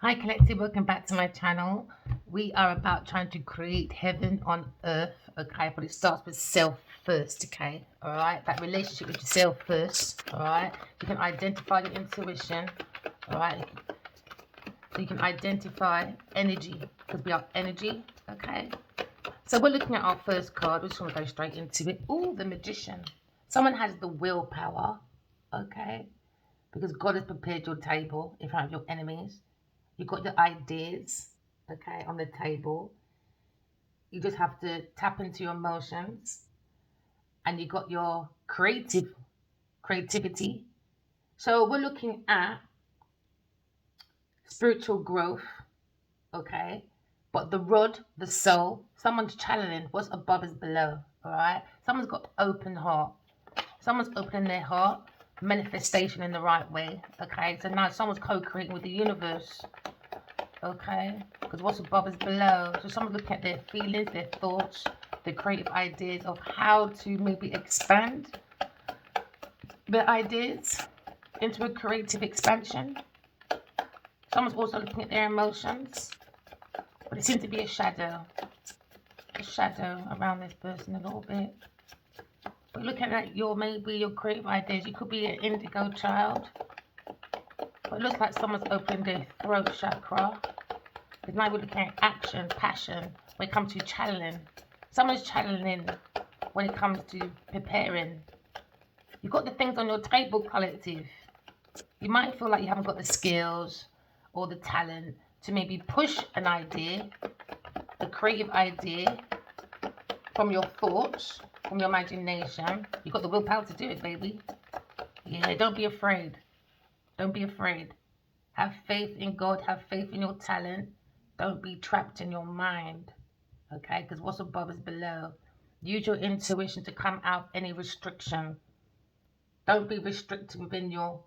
Hi Collective, welcome back to my channel. We are about trying to create heaven on earth, okay? But it starts with self first, okay? Alright, that relationship with yourself first, alright? You can identify your intuition, alright? So you can identify energy, because we are energy, okay? So we're looking at our first card. We just want to go straight into it. Oh, the Magician. Someone has the willpower, okay? Because God has prepared your table in front of your enemies. You've got your ideas, okay, on the table. You just have to tap into your emotions, and you got your creativity. So we're looking at spiritual growth, okay? But the rod, the soul, someone's channeling what's above is below, all right? Someone's got open heart. Someone's opening their heart, manifestation in the right way, okay? So now someone's co-creating with the universe, okay? Because what's above is below. So someone's looking at their feelings, their thoughts, their creative ideas of how to maybe expand their ideas into a creative expansion. Someone's also looking at their emotions, but it seems to be a shadow around this person a little bit. But looking at maybe your creative ideas, you could be an indigo child, but it looks like someone's opening their throat chakra. Because now we're looking at action, passion, when it comes to channeling. Someone's channeling when it comes to preparing. You've got the things on your table, collective. You might feel like you haven't got the skills or the talent to maybe push an idea, a creative idea from your thoughts, from your imagination. You've got the willpower to do it, baby. Yeah, don't be afraid. Don't be afraid. Have faith in God. Have faith in your talent. Don't be trapped in your mind, okay? Because what's above is below. Use your intuition to come out any restriction. Don't be restricted within your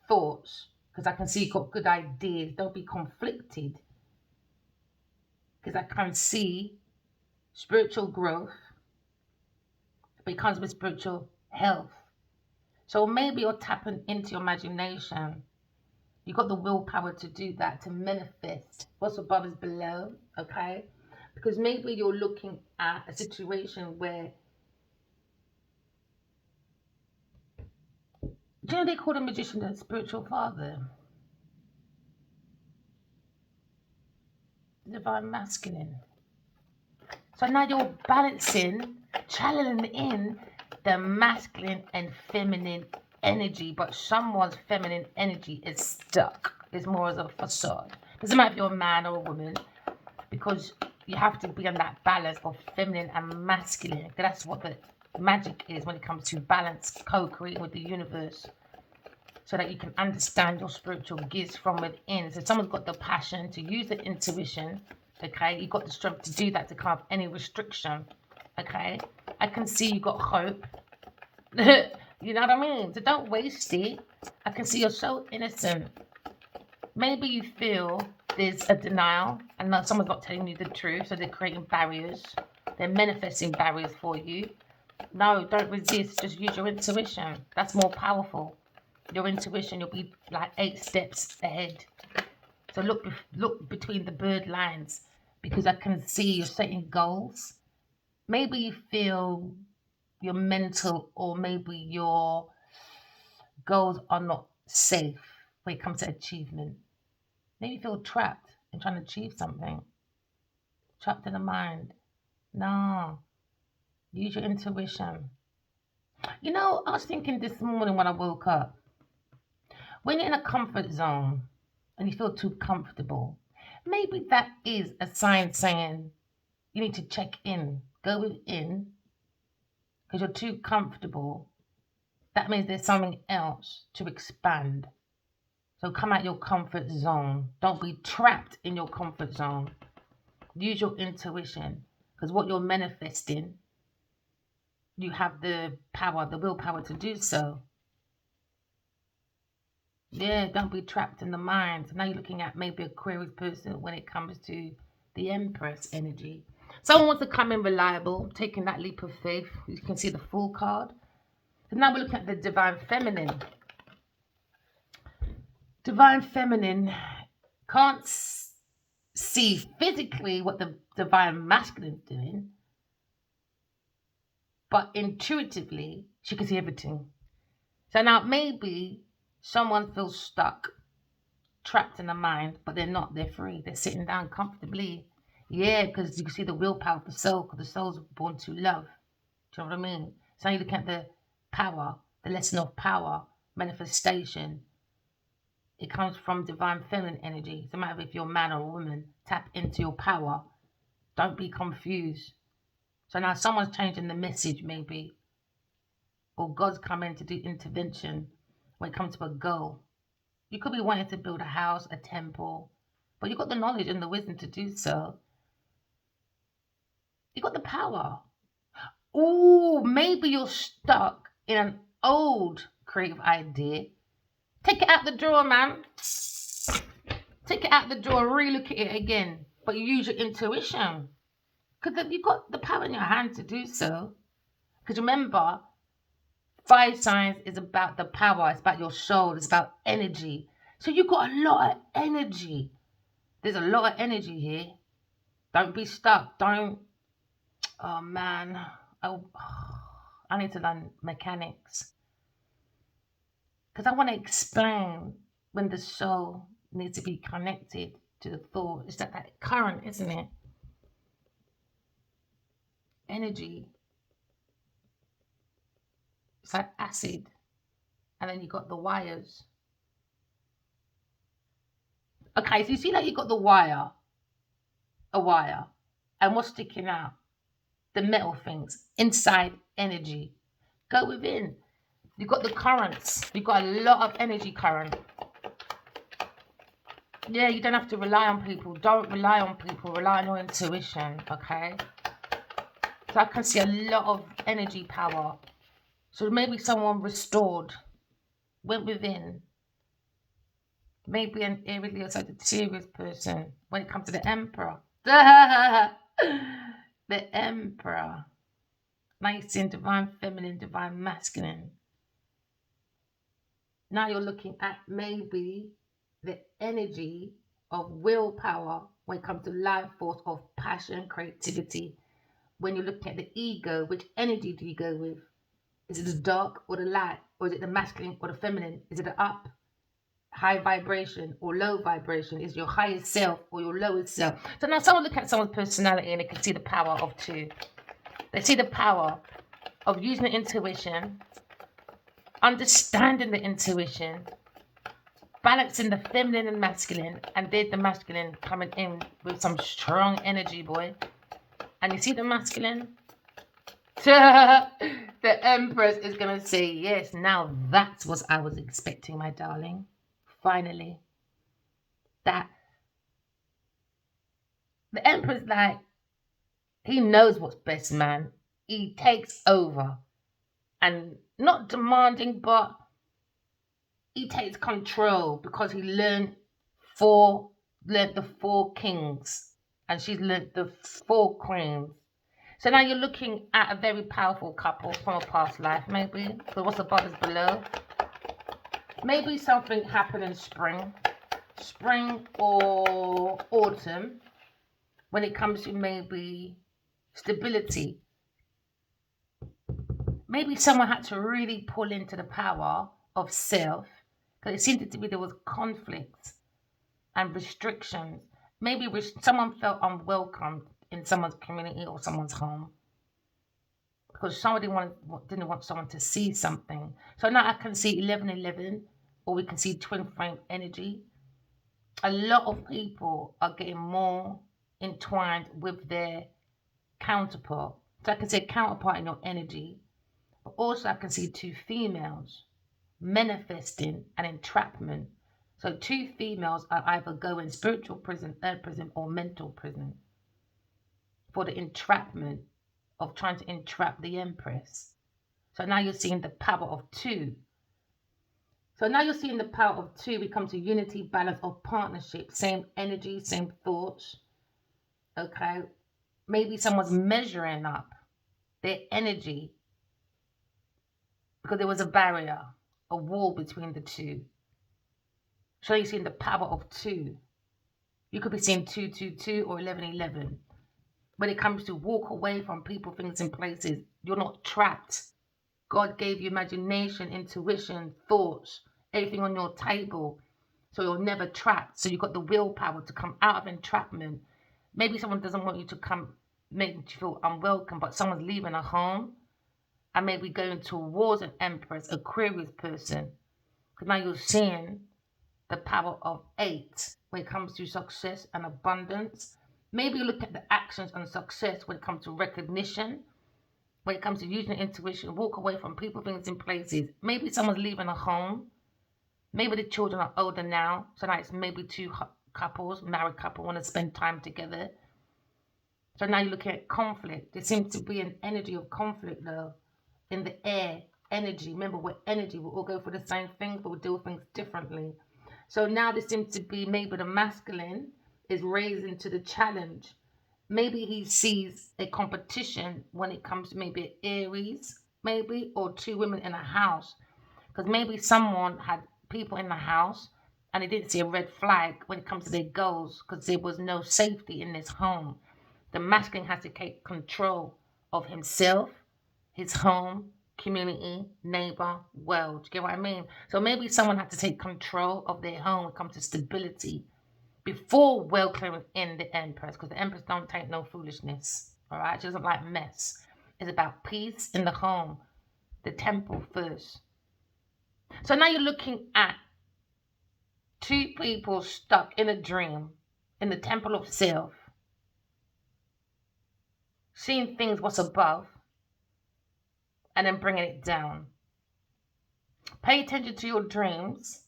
thoughts, because I can see you've got good ideas. Don't be conflicted, because I can see spiritual growth becomes with spiritual health. So maybe you're tapping into your imagination. You got the willpower to do that, to manifest what's above is below, okay? Because maybe you're looking at a situation where, do you know they call the magician the spiritual father, the divine masculine? So now you're balancing, channeling in the masculine and feminine energy, but someone's feminine energy is stuck. It's more as a facade. Doesn't matter if you're a man or a woman, because you have to be on that balance of feminine and masculine. That's what the magic is when it comes to balance, co-creating with the universe, so that you can understand your spiritual gifts from within. So someone's got the passion to use the intuition, okay? You've got the strength to do that, to come up any restriction, okay? I can see you got hope. You know what I mean? So don't waste it. I can see you're so innocent. Maybe you feel there's a denial and that someone's not telling you the truth, so they're creating barriers. They're manifesting barriers for you. No, don't resist. Just use your intuition. That's more powerful. Your intuition, you'll be like 8 steps ahead. So look between the bird lines, because I can see you're setting goals. Maybe you feel your mental or maybe your goals are not safe when it comes to achievement. Maybe you feel trapped in trying to achieve something, trapped in the mind. No, use your intuition. You know, I was thinking this morning when I woke up, when you're in a comfort zone and you feel too comfortable, maybe that is a sign saying you need to check in, go within, because you're too comfortable. That means there's something else to expand. So come out your comfort zone. Don't be trapped in your comfort zone. Use your intuition, because what you're manifesting, you have the power, the willpower to do so. Yeah, don't be trapped in the mind. So now you're looking at maybe a Aquarius person when it comes to the Empress energy. Someone wants to come in reliable, taking that leap of faith. You can see the Fool card. So now we're looking at the Divine Feminine. Divine Feminine, can't see physically what the divine masculine is doing, but intuitively she can see everything. So now maybe someone feels stuck, trapped in the mind, but they're not. They're free. They're sitting down comfortably. Yeah, because you can see the willpower of the soul, because the soul's born to love. Do you know what I mean? So you look at the power, the lesson of power, manifestation. It comes from divine feminine energy. No matter if you're a man or a woman, tap into your power. Don't be confused. So now someone's changing the message, maybe, or God's coming to do intervention when it comes to a goal. You could be wanting to build a house, a temple, but you've got the knowledge and the wisdom to do so. You've got the power. Ooh, maybe you're stuck in an old creative idea. Take it out the drawer, man. Take it out the drawer, relook at it again. But you use your intuition. Because you've got the power in your hand to do so. Because remember, 5 signs is about the power. It's about your soul. It's about energy. So you've got a lot of energy. There's a lot of energy here. Don't be stuck. Don't. Oh, man. Oh, I need to learn mechanics. Because I want to explain when the soul needs to be connected to the thought. It's that current, isn't it? Energy. It's like acid. And then you got the wires. Okay, so you see like you got the wire. A wire. And what's sticking out? The metal things. Inside energy. Go within. You've got the currents. You've got a lot of energy current. Yeah, you don't have to rely on people. Don't rely on people. Rely on your intuition, okay? So I can see a lot of energy power. So maybe someone restored, went within. Maybe an eerily or Sagittarius person when it comes to the Emperor. The Emperor. Nice in divine feminine, divine masculine. Now you're looking at maybe the energy of willpower when it comes to life force of passion, creativity. When you're looking at the ego, which energy do you go with? Is it the dark or the light? Or is it the masculine or the feminine? Is it the up, high vibration or low vibration? Is your highest self or your lowest self? So now someone look at someone's personality and they can see the power of 2. They see the power of using the intuition, understanding the intuition, balancing the feminine and masculine, and then the masculine coming in with some strong energy, boy. And you see the masculine? The Empress is going to say, yes, now that's what I was expecting, my darling. Finally. That. The Empress, like, he knows what's best, man. He takes over. And not demanding, but he takes control because he learned the 4 kings. And she's learned the 4 queens. So now you're looking at a very powerful couple from a past life, maybe. So what's above is below. Maybe something happened in spring or autumn, when it comes to maybe stability. Maybe someone had to really pull into the power of self, because it seemed to be there was conflict and restrictions. Maybe someone felt unwelcome in someone's community or someone's home, because somebody didn't want someone to see something. So now I can see 1111, or we can see twin flame energy. A lot of people are getting more entwined with their counterpart. So I can say counterpart in your energy, but also I can see 2 females manifesting an entrapment. So 2 females are either going spiritual prison, earth prison, or mental prison for the entrapment of trying to entrap the Empress. So now you're seeing the power of 2. So now you're seeing the power of 2 become to unity, balance of partnership, same energy, same thoughts. Okay. Maybe someone's measuring up their energy because there was a barrier, a wall between the 2. So you're seeing the power of 2. You could be seeing 222 or 1111. When it comes to walk away from people, things, and places, you're not trapped. God gave you imagination, intuition, thoughts, everything on your table. So you're never trapped. So you've got the willpower to come out of entrapment. Maybe someone doesn't want you to come, make you feel unwelcome, but someone's leaving a home and maybe going towards an Empress, Aquarius person. Because now you're seeing the power of 8 when it comes to success and abundance. Maybe you look at the actions and success when it comes to recognition, when it comes to using intuition, walk away from people, things, and places. Maybe someone's leaving a home. Maybe the children are older now, so now it's maybe two couples, married couple, want to spend time together. So now you're looking at conflict. There seems to be an energy of conflict though, in the air, energy. Remember, we're energy. We'll all go for the same things, but we'll deal with things differently. So now there seems to be maybe the masculine is raising to the challenge. Maybe he sees a competition when it comes to maybe Aries, maybe, or two women in a house. Because maybe someone had people in the house and they didn't see a red flag when it comes to their goals because there was no safety in this home. The masculine has to take control of himself, his home, community, neighbor, world. Do you get what I mean? So maybe someone had to take control of their home when it comes to stability before welcoming in the Empress, because the Empress don't take no foolishness. All right, she doesn't like mess. It's about peace in the home, the temple first. So now you're looking at two people stuck in a dream in the temple of self, seeing things what's above and then bringing it down. Pay attention to your dreams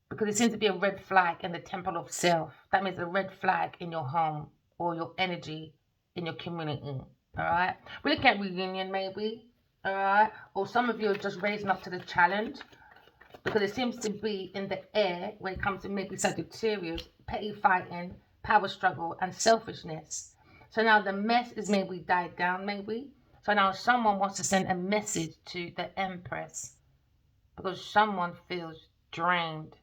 because it seems to be a red flag in the temple of self. That means a red flag in your home or your energy in your community. All right. We're looking at reunion maybe. All right. Or some of you are just raising up to the challenge because it seems to be in the air when it comes to maybe Sagittarius, petty fighting, power struggle, and selfishness. So now the mess is maybe died down maybe. So now someone wants to send a message to the Empress because someone feels drained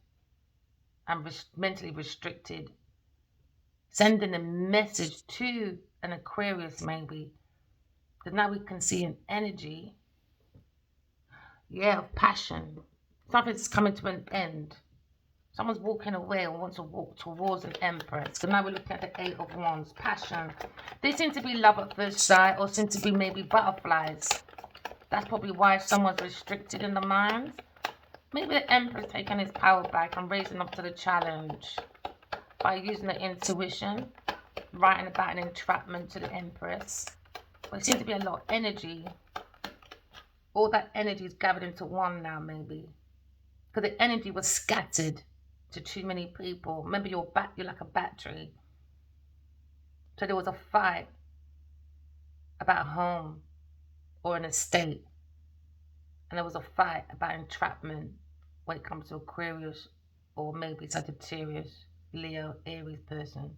and mentally restricted. Sending a message to an Aquarius maybe. Because now we can see an energy, of passion. Something's coming to an end. Someone's walking away or wants to walk towards an Empress. So now we're looking at the 8 of Wands, passion. They seem to be love at first sight or seem to be maybe butterflies. That's probably why someone's restricted in the mind. Maybe the Emperor's taking his power back and raising up to the challenge by using the intuition, writing about an entrapment to the Empress. But there seems to be a lot of energy. All that energy is gathered into one now maybe. Because the energy was scattered to too many people. Remember, you're like a battery. So there was a fight about a home or an estate. And there was a fight about entrapment when it comes to Aquarius or maybe Sagittarius, Leo, Aries person.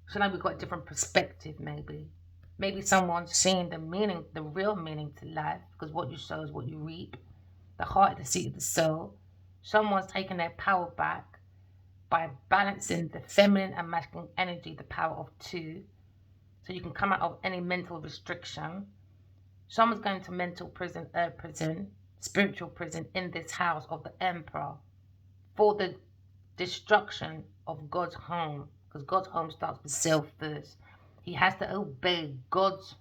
So now we've got a different perspective maybe. Maybe someone's seeing the meaning, the real meaning to life, because what you sow is what you reap. The heart is the seat of the soul. Someone's taking their power back by balancing the feminine and masculine energy, the power of 2. So you can come out of any mental restriction. Someone's going to mental prison, earth prison, spiritual prison in this house of the Emperor for the destruction of God's home. Because God's home starts with self first. He has to obey God's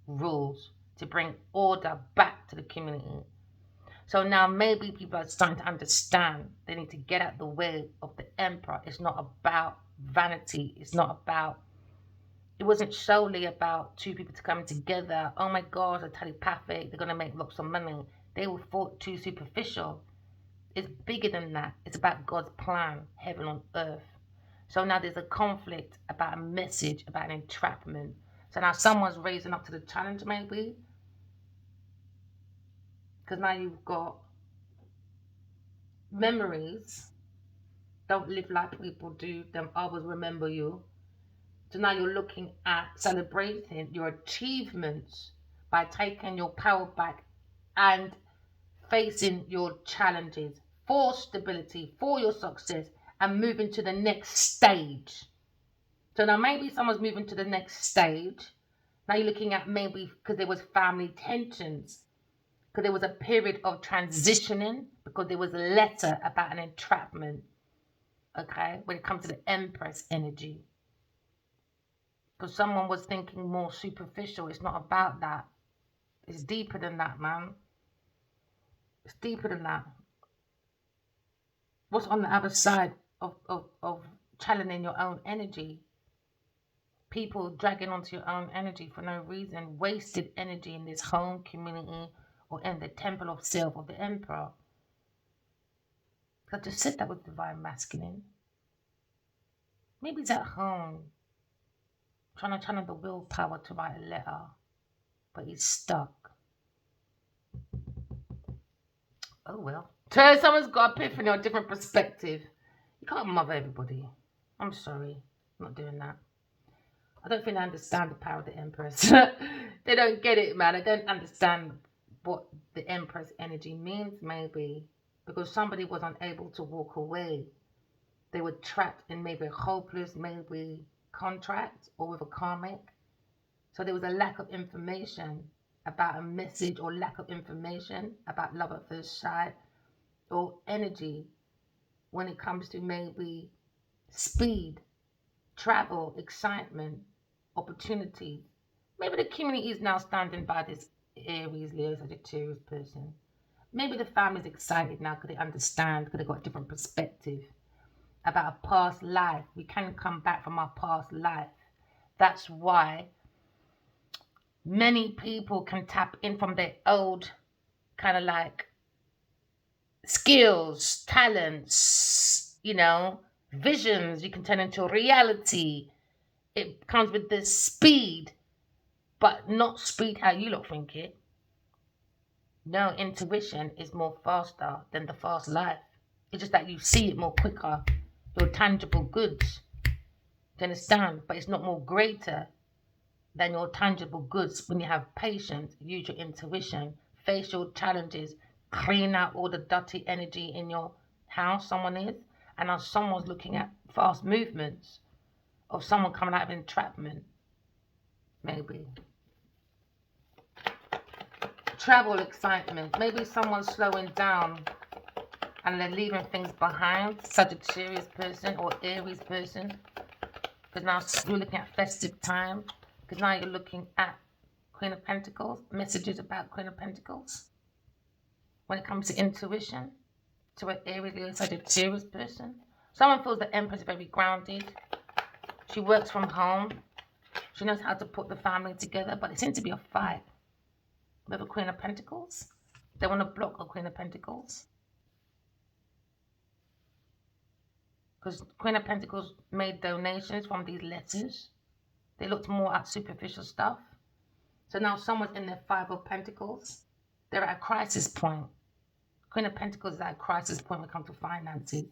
rules to bring order back to the community. So now maybe people are starting to understand they need to get out the way of the Emperor. It's not about vanity. It's not about, it wasn't solely about two people to come together. Oh my God, they're telepathic. They're going to make lots of money. They were thought too superficial. It's bigger than that. It's about God's plan, heaven on earth. So now there's a conflict about a message, about an entrapment. So now someone's raising up to the challenge maybe. Because now you've got memories. Don't live like people do. Them always remember you. So now you're looking at celebrating your achievements by taking your power back and facing your challenges for stability, for your success, and moving to the next stage. So now maybe someone's moving to the next stage. Now you're looking at maybe because there was family tensions, because there was a period of transitioning, because there was a letter about an entrapment, okay, when it comes to the Empress energy. Because someone was thinking more superficial. It's not about that. It's deeper than that, man. It's deeper than that. What's on the other side of channeling your own energy? People dragging onto your own energy for no reason, wasted energy in this home, community, or in the temple of self of the emperor. I just said that with divine masculine. Maybe he's at home trying to channel the willpower to write a letter, but he's stuck. Oh well. So someone's got epiphany or a different perspective. You can't mother everybody. I'm sorry. I'm not doing that. I don't think they understand the power of the Empress. They don't get it, man. They don't understand what the Empress energy means, maybe. Because somebody was unable to walk away. They were trapped in maybe a hopeless, maybe contract or with a karmic. So there was a lack of information about a message, or lack of information about love at first sight or energy when it comes to maybe speed, travel, excitement, opportunity. Maybe the community is now standing by this Aries, Leo, Sagittarius person. Maybe the family's excited now because they understand, because they've got a different perspective about a past life. We can come back from our past life. That's why many people can tap in from their old kind of like skills, talents, visions. You can turn into reality. It comes with this speed, but not speed how you lot think it. No, intuition is more faster than the fast life. It's just that you see it more quicker. Your tangible goods. Do you understand? But it's not more greater than your tangible goods when you have patience, use your intuition, face your challenges, clean out all the dirty energy in your house someone is, and now someone's looking at fast movements of someone coming out of entrapment. Maybe. Travel excitement. Maybe someone's slowing down and they're leaving things behind. Sagittarius person or Aries person. Because now you're looking at festive time. Because now you're looking at Queen of Pentacles. Messages about Queen of Pentacles. When it comes to intuition. To an Aries, Leo, Sagittarius person. Someone feels the Empress is very grounded. She works from home. She knows how to put the family together. But it seems to be a fight with a Queen of Pentacles. They want to block a Queen of Pentacles. Because Queen of Pentacles made donations from these letters. They looked more at superficial stuff. So now someone's in their Five of Pentacles. They're at a crisis point. Queen of Pentacles is at a crisis point when it comes to finances.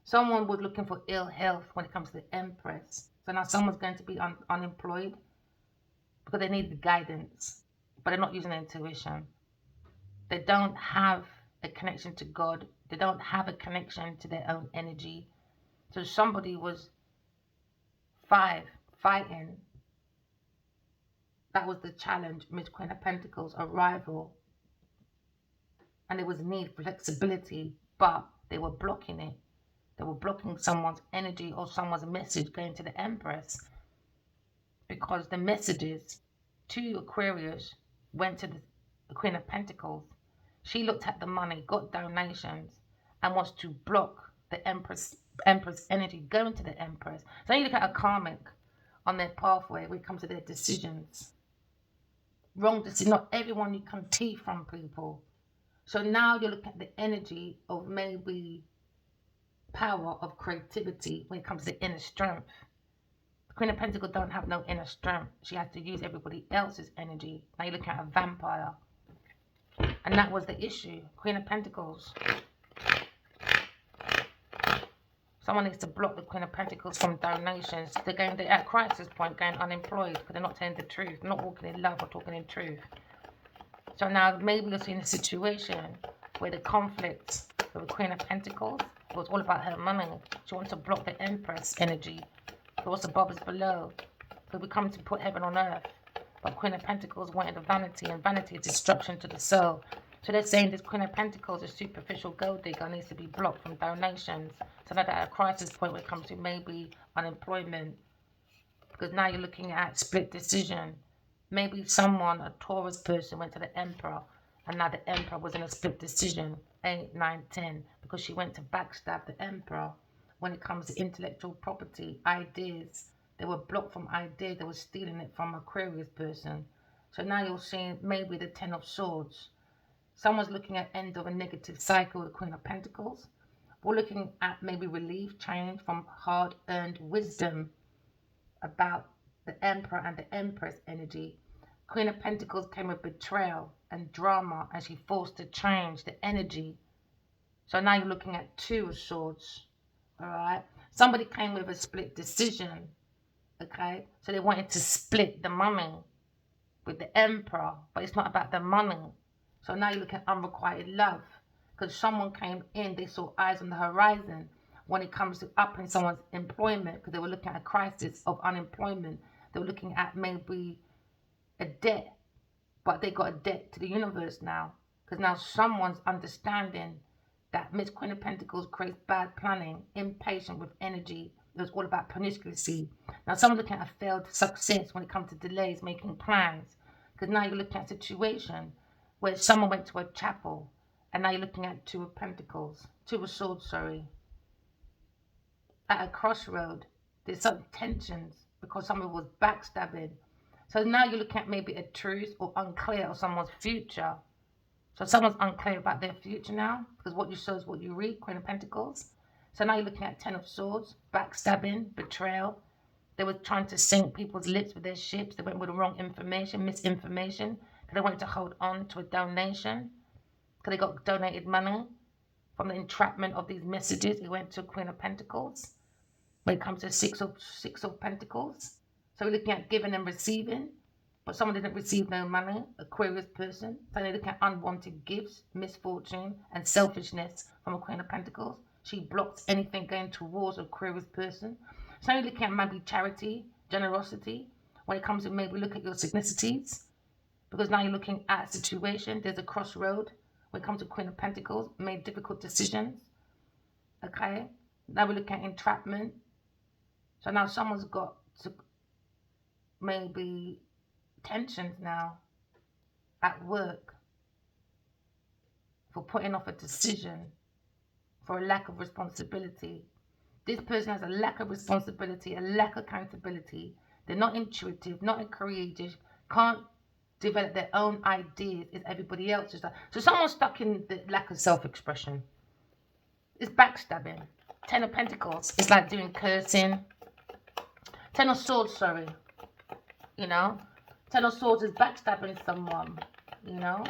Someone was looking for ill health when it comes to the Empress. So now someone's going to be unemployed because they need the guidance, but they're not using their intuition. They don't have a connection to God. They don't have a connection to their own energy. So somebody was fighting. That was the challenge, Miss Queen of Pentacles, arrival. And there was need for flexibility, but they were blocking it. They were blocking someone's energy or someone's message going to the Empress. Because the messages to Aquarius went to the Queen of Pentacles. She looked at the money, got donations, and wants to block the Empress energy going to the Empress. So you look at a karmic on their pathway when it comes to their decisions. Wrong decision. Not everyone you can take from people. So now you look at the energy of maybe power of creativity when it comes to inner strength. The Queen of Pentacles don't have no inner strength. She has to use everybody else's energy. Now you're looking at a vampire. And that was the issue. Queen of Pentacles. Someone needs to block the Queen of Pentacles from donations. They're at crisis point, going unemployed because they're not telling the truth. They're not walking in love or talking in truth. So now maybe you're seeing a situation where the conflict with the Queen of Pentacles It was all about her money. She wants to block the Empress energy. It was above is below. So we come to put heaven on earth. But Queen of Pentacles wanted the vanity, and vanity is destruction to the soul. So they're saying this Queen of Pentacles, a superficial gold digger, needs to be blocked from donations. So that at a crisis point when it comes to maybe unemployment. Because now you're looking at split decision. Maybe someone, a Taurus person, went to the Emperor, and now the Emperor was in a split decision, 8, 9, 10, because she went to backstab the Emperor when it comes to intellectual property, ideas. They were blocked from ideas, they were stealing it from Aquarius person. So now you're seeing maybe the Ten of Swords. Someone's looking at end of a negative cycle with the Queen of Pentacles. We're looking at maybe relief, change from hard-earned wisdom about the Emperor and the Empress energy. Queen of Pentacles came with betrayal and drama, and she forced to change the energy. So now you're looking at Two of Swords. All right. Somebody came with a split decision. Okay. So they wanted to split the money with the Emperor, but it's not about the money. So now you look at unrequited love, because someone came in, they saw eyes on the horizon when it comes to upping someone's employment, because they were looking at a crisis of unemployment. They were looking at maybe a debt, but they got a debt to the universe now, because now someone's understanding that Miss Queen of Pentacles creates bad planning, impatient with energy. It was all about promiscuity. Now someone's looking at a failed success when it comes to delays, making plans, because now you're looking at a situation where someone went to a chapel, and now you're looking at Two of Pentacles, Two of Swords, sorry. At a crossroad, there's some tensions because someone was backstabbing. So now you're looking at maybe a truth or unclear of someone's future. So someone's unclear about their future now, because what you sow is what you reap, Queen of Pentacles. So now you're looking at Ten of Swords, backstabbing, betrayal. They were trying to sink people's lips with their ships. They went with the wrong information, misinformation, because they wanted to hold on to a donation, because they got donated money from the entrapment of these messages. It went to Queen of Pentacles. When it comes to Six of Pentacles. So we're looking at giving and receiving, but someone didn't receive no money, Aquarius person. So they're looking at unwanted gifts, misfortune, and selfishness from a Queen of Pentacles. She blocks anything going towards Aquarius person. So you're looking at maybe charity, generosity, when it comes to maybe look at your signicities, because now you're looking at a situation, there's a crossroad. When it comes to Queen of Pentacles, made difficult decisions. Okay, now we're looking at entrapment. So now someone's got to maybe tensions now at work for putting off a decision for a lack of responsibility. This person has a lack of responsibility, a lack of accountability. They're not intuitive, not creative, can't develop their own ideas as everybody else is. So someone's stuck in the lack of self-expression. It's backstabbing. Ten of Pentacles, it's like doing cursing. Ten of Swords, sorry. You know? Ten of Swords is backstabbing someone. You know?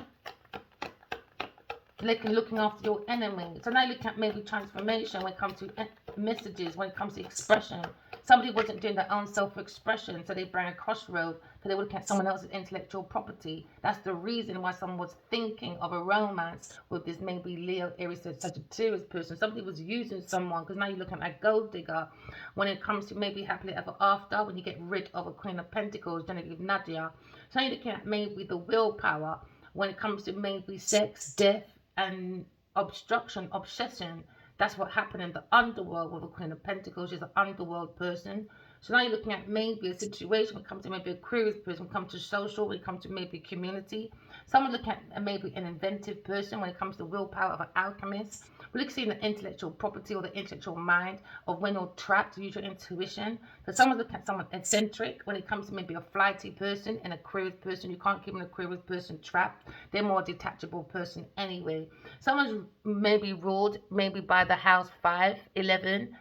Looking after your enemy. So now you look at maybe transformation when it comes to messages, when it comes to expression. Somebody wasn't doing their own self-expression, so they bring a crossroad because they were looking at someone else's intellectual property. That's the reason why someone was thinking of a romance with this maybe Leo, Aries, Sagittarius person. Somebody was using someone, because now you're looking at a gold digger. When it comes to maybe happily ever after, when you get rid of a Queen of Pentacles, Genevieve Nadia. So now you're looking at maybe the willpower when it comes to maybe sex, death, and obstruction, obsession. That's what happened in the underworld with a Queen of Pentacles. She's an underworld person. So now you're looking at maybe a situation when it comes to maybe a Aquarius person, when it comes to social, when it comes to maybe community. Someone looking at maybe an inventive person when it comes to willpower of an alchemist. We're looking at the intellectual property or the intellectual mind of when you're trapped, use your intuition. Because someone's looking at someone eccentric when it comes to maybe a flighty person and a Aquarius person. You can't keep an Aquarius person trapped. They're more a detachable person anyway. Someone's maybe ruled maybe by the house 5, 11.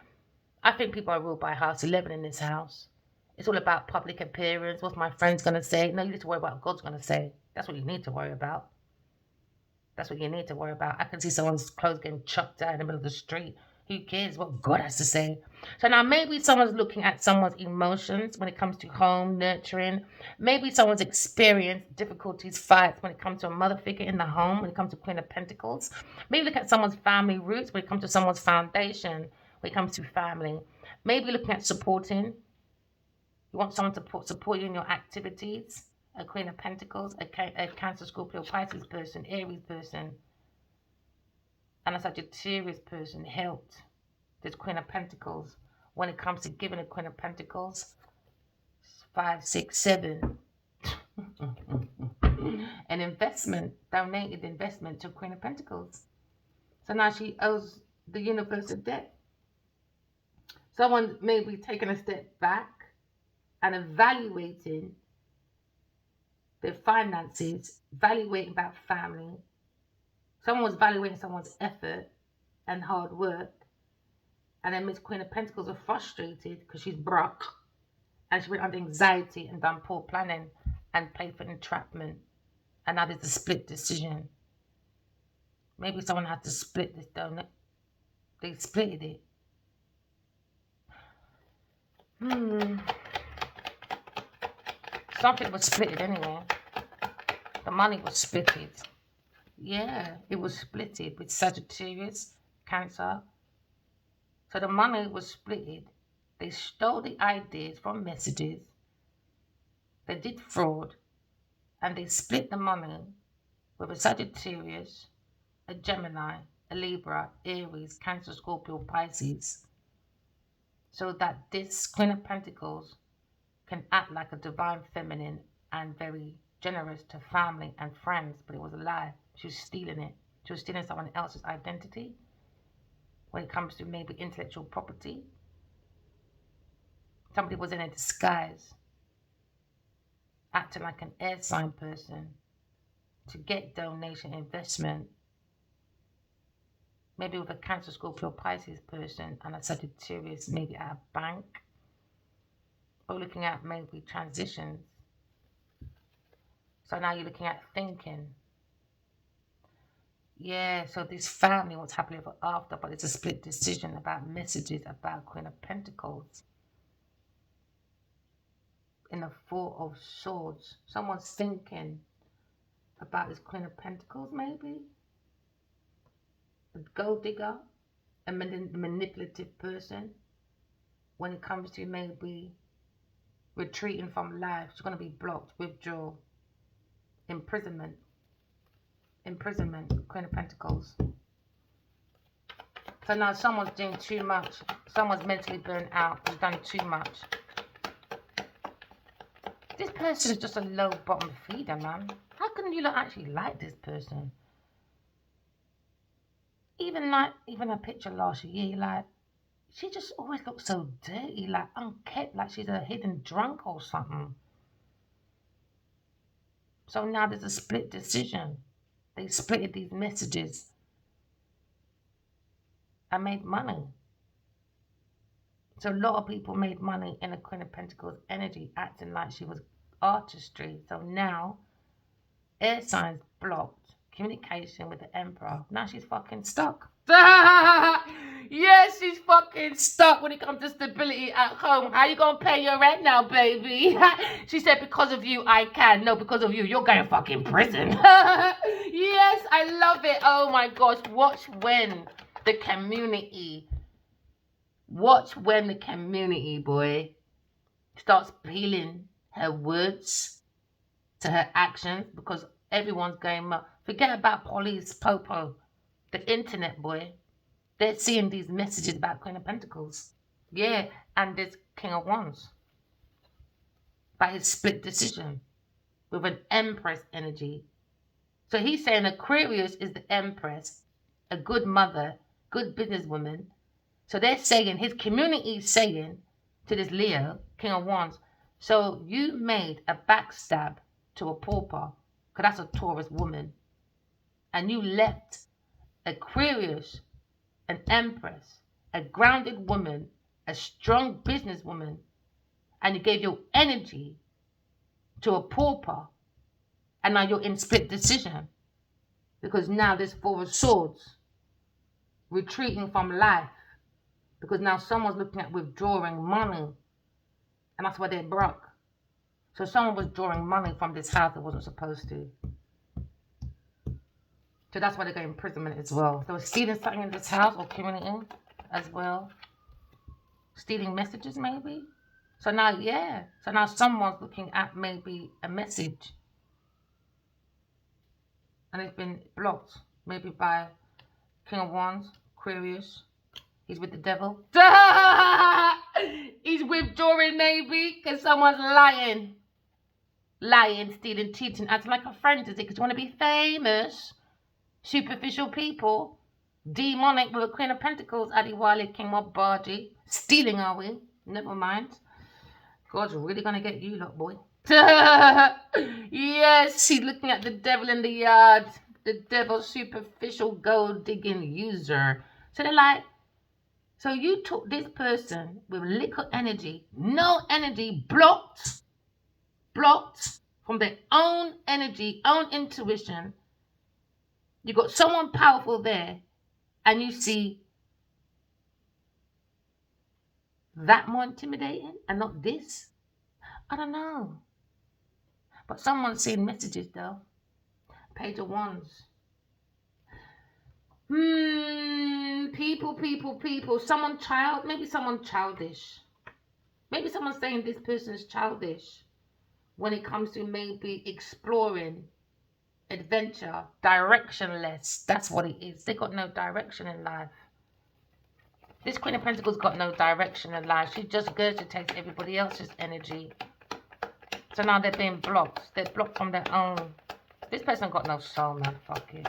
I think people are ruled by house 11 in this house. It's all about public appearance. What's my friend's going to say? No, you need to worry about what God's going to say. That's what you need to worry about. That's what you need to worry about. I can see someone's clothes getting chucked out in the middle of the street. Who cares what God has to say? So now maybe someone's looking at someone's emotions when it comes to home, nurturing. Maybe someone's experienced difficulties, fights when it comes to a mother figure in the home, when it comes to Queen of Pentacles. Maybe look at someone's family roots when it comes to someone's foundation, when it comes to family. Maybe looking at supporting. You want someone to support you in your activities. A Queen of Pentacles, a Cancer, Scorpio, Pisces person, Aries person, and a Sagittarius person helped this Queen of Pentacles when it comes to giving a Queen of Pentacles. 5, 6, 7. An investment, donated investment to Queen of Pentacles. So now she owes the universe a debt. Someone may be taking a step back and evaluating their finances, evaluating about family. Someone was evaluating someone's effort and hard work. And then Miss Queen of Pentacles are frustrated because she's broke. And she went under anxiety and done poor planning and paid for entrapment. And now there's a split decision. Maybe someone had to split this donut. They splitted it. Something was splitted anyway. The money was splitted. Yeah, it was splitted with Sagittarius, Cancer. So the money was splitted. They stole the ideas from messages. They did fraud. And they split the money with a Sagittarius, a Gemini, a Libra, Aries, Cancer, Scorpio, Pisces. So that this Queen of Pentacles can act like a divine feminine and very generous to family and friends. But it was a lie. She was stealing it. She was stealing someone else's identity when it comes to maybe intellectual property. Somebody was in a disguise, acting like an air sign person to get donation investment. Maybe with a Cancer, Scorpio, Pisces person and a Sagittarius, maybe at a bank. Or looking at maybe transitions. So now you're looking at thinking. Yeah, so this family, what's happening ever after, but it's a split decision about messages about Queen of Pentacles. In the Four of Swords. Someone's thinking about this Queen of Pentacles, maybe. A gold digger, a manipulative person. When it comes to maybe retreating from life, she's going to be blocked, withdrawal, imprisonment. Imprisonment, Queen of Pentacles. So now someone's doing too much. Someone's mentally burnt out and done too much. This person is just a low bottom feeder, man. How can you not actually like this person? Even a picture last year, like, she just always looks so dirty, like unkept, like she's a hidden drunk or something. So now there's a split decision. They splitted these messages and made money. So a lot of people made money in the Queen of Pentacles energy, acting like she was artistry. So now, air signs blocked communication with the Emperor. Now she's fucking stuck. Yes, she's fucking stuck when it comes to stability at home. How you gonna pay your rent now, baby? She said, because of you, I can. No, because of you, you're going to fucking prison. Yes, I love it. Oh my gosh, watch when the community, boy, starts peeling her words to her actions, because everyone's going mad. Forget about police, popo, the internet, boy. They're seeing these messages about Queen of Pentacles. Yeah, and this King of Wands. By his split decision with an Empress energy. So he's saying Aquarius is the Empress, a good mother, good businesswoman. So they're saying, his community is saying to this Leo, King of Wands, so you made a backstab to a pauper, because that's a Taurus woman, and you left Aquarius, an Empress, a grounded woman, a strong businesswoman, and you gave your energy to a pauper, and now you're in split decision, because now there's Four of Swords, retreating from life, Because now someone's looking at withdrawing money, and that's why they're broke. So someone was drawing money from this house that wasn't supposed to. So that's why they got imprisonment as well. They were stealing something in this house or community as well. Stealing messages maybe. So now, yeah. So now someone's looking at maybe a message. And it's been blocked. Maybe by King of Wands, Aquarius. He's with the devil. He's withdrawing maybe because someone's lying. Lying, stealing, cheating, acting like a friend. Is it because you want to be famous? Superficial people. Demonic with a Queen of Pentacles. Adiwale, King of Bardi. Stealing, are we? Never mind. God's really going to get you lot, boy. Yes, he's looking at the devil in the yard. The devil, superficial, gold-digging user. So they're like, so you took this person with little energy, no energy, blocked from their own energy, own intuition. You got someone powerful there, and you see that more intimidating and not this? I don't know. But someone's seeing messages though. Page of Wands. People. Someone childish. Maybe someone's saying this person is childish when it comes to maybe exploring, adventure, directionless. That's what it is. They got no direction in life. This Queen of Pentacles got no direction in life. She just goes to take everybody else's energy. So now they're being blocked. They're blocked from their own. This person got no soul, man. Fuck it.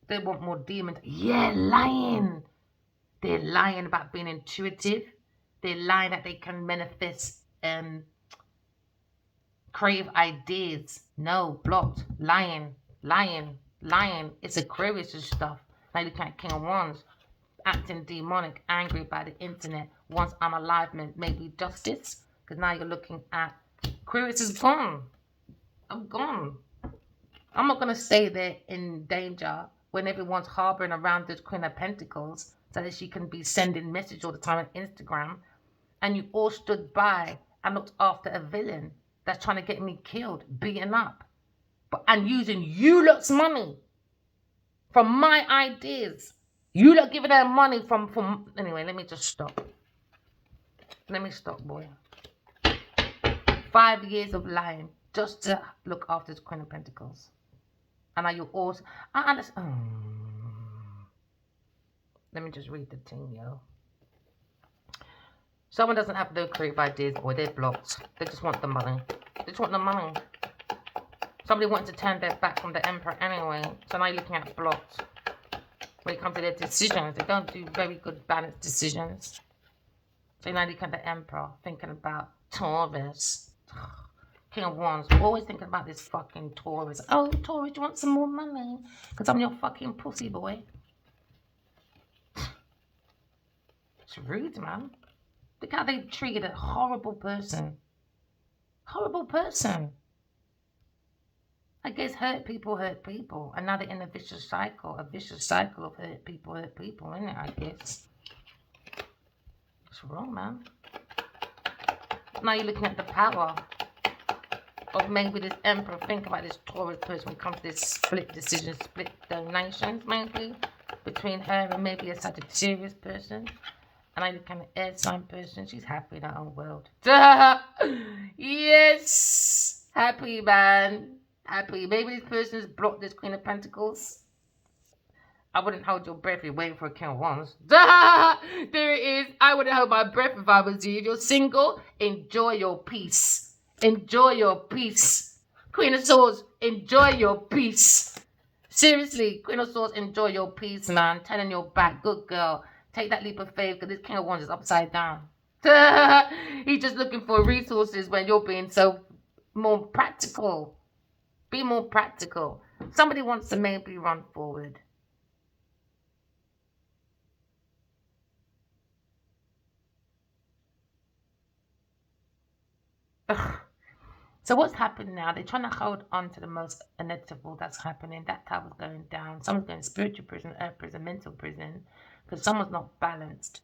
They want more demons. Yeah, lying. They're lying about being intuitive. They're lying that they can manifest crave ideas. No, blocked. Lying. It's Aquarius stuff. Now you look at King of Wands. Acting demonic, angry by the internet, wants unalivement, maybe justice. Because now you're looking at Aquarius is gone. I'm gone. I'm not going to stay there in danger when everyone's harboring around this Queen of Pentacles so that she can be sending messages all the time on Instagram. And you all stood by and looked after a villain that's trying to get me killed, beaten up, and using you lot's money from my ideas. You lot giving her money from... Anyway, let me just stop. Let me stop, boy. 5 years of lying just to look after the Queen of Pentacles. And are you also... I understand. Let me just read the thing, yo. Someone doesn't have no creative ideas, boy. They're blocked. They just want the money. They just want the money. Somebody wants to turn their back from the Emperor anyway. So now you're looking at blocked. When it comes to their decisions, they don't do very good balanced decisions. So now you look at the Emperor, thinking about Taurus. King of Wands, always thinking about this fucking Taurus. Oh, Taurus, you want some more money? Because I'm your fucking pussy, boy. It's rude, man. Look how they treated a horrible person. Horrible person. I guess hurt people. And now they're in a vicious cycle of hurt people, isn't it, I guess? What's wrong, man? Now you're looking at the power of maybe this Emperor. Think about this Taurus person when it comes to this split decision, split donations, maybe, between her and maybe a Sagittarius person. And I look at an air sign person. She's happy in her own world. Yes! Happy, man. Happy. Maybe this person's blocked this Queen of Pentacles. I wouldn't hold your breath if you're waiting for a King of Wands. There it is. I wouldn't hold my breath if I was you. If you're single, enjoy your peace. Enjoy your peace. Queen of Swords, enjoy your peace. Seriously, Queen of Swords, enjoy your peace, man. Turning your back. Good girl. Take that leap of faith because this King of Wands is upside down. He's just looking for resources when you're being so more practical. Be more practical. Somebody wants to maybe run forward. Ugh. So what's happened now? They're trying to hold on to the most inevitable that's happening. That tower's going down. Someone's going spiritual prison, earth prison, mental prison. because someone's not balanced.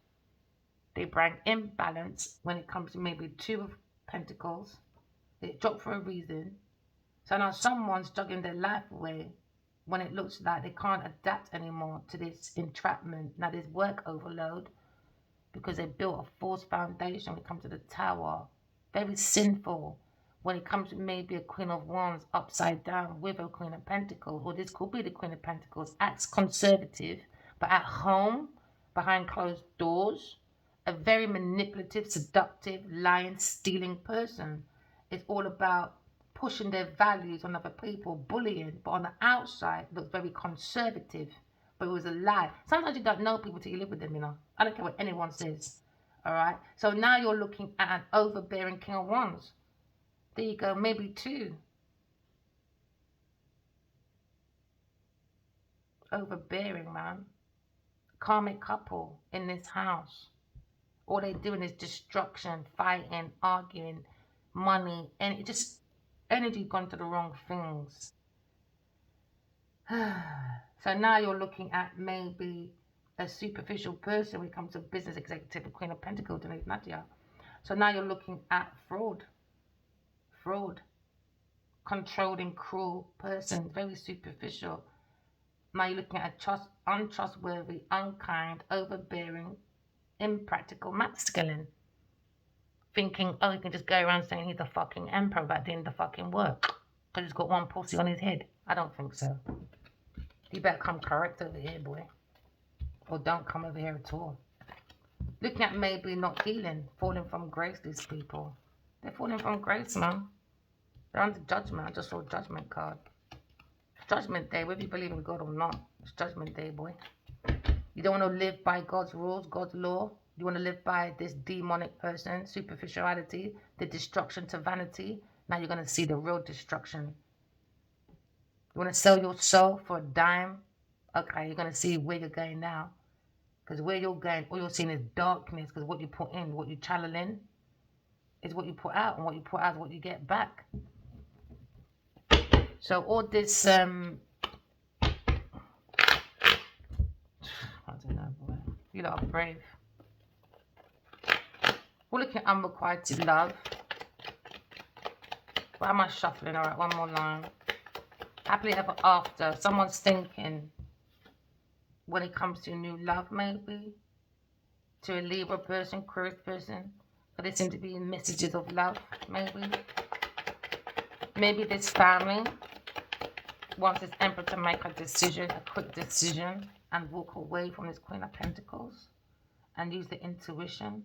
They bring imbalance when it comes to maybe Two of Pentacles. It dropped for a reason. So now someone's juggling their life away when it looks like they can't adapt anymore to this entrapment. Now there's work overload because they built a false foundation when it comes to the Tower. Very sinful when it comes to maybe a Queen of Wands upside down with a Queen of Pentacles, or this could be the Queen of Pentacles, acts conservative, but at home, behind closed doors, a very manipulative, seductive, lying, stealing person. It's all about pushing their values on other people, bullying, but on the outside looks very conservative, but it was a lie. Sometimes you don't know people till you live with them, you know. I don't care what anyone says. All right. So now you're looking at an overbearing King of Wands. There you go, maybe two. Overbearing, man. Karmic couple in this house. All they're doing is destruction, fighting, arguing, money, and it just energy gone to the wrong things. So now you're looking at maybe a superficial person when it comes to business executive, a Queen of Pentacles, and Nadia. So now you're looking at fraud, controlling, cruel person, very superficial. Now you're looking at untrustworthy, unkind, overbearing, impractical, masculine. Thinking, oh, he can just go around saying he's the fucking emperor without doing the fucking work because he's got one pussy on his head. I don't think so. You better come correct over here, boy. Or don't come over here at all. Looking at maybe not healing, falling from grace, these people. They're falling from grace, man. They're under judgment. I just saw a judgment card. Judgment day, whether you believe in God or not. It's judgment day, boy. You don't want to live by God's rules, God's law. You want to live by this demonic person, superficiality, the destruction to vanity. Now you're going to see the real destruction. You want to sell your soul for a dime? Okay, you're going to see where you're going now. Because where you're going, all you're seeing is darkness. Because what you put in, what you channel in, is what you put out. And what you put out is what you get back. So all this, I don't know, boy. You lot are brave. We're looking at unrequited love. Why am I shuffling? All right, one more line. Happily ever after. Someone's thinking when it comes to new love, maybe. To a Libra person, Aquarius person. But there seem to be messages of love, maybe. Maybe this family wants this Emperor to make a decision, a quick decision, and walk away from this Queen of Pentacles and use the intuition.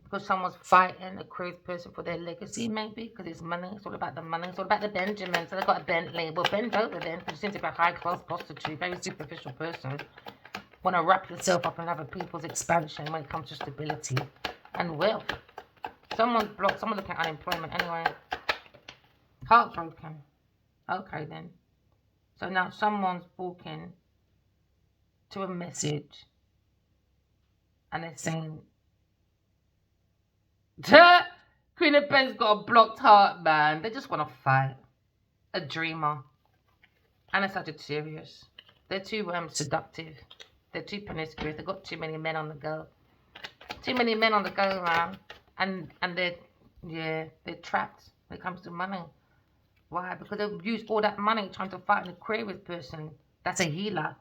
Because someone's fighting a Aquarius person for their legacy, maybe, because it's money. It's all about the money. It's all about the Benjamins. So they've got a Bentley. Well, bend over then, because you seem to be a high-class prostitute, very superficial person. Want to wrap yourself up in other people's expansion when it comes to stability and wealth. Someone's blocked. Someone's looking at unemployment anyway. Heartbroken. Okay, then. So now someone's walking to a message and they're saying, Queen of Pentacles got a blocked heart, man. They just want to fight. A dreamer. And a Sagittarius. They're too seductive. They're too promiscuous. They've got too many men on the go. Too many men on the go, man. And they're trapped when it comes to money. Why? Because they've used all that money trying to fight an Aquarius person. That's a healer.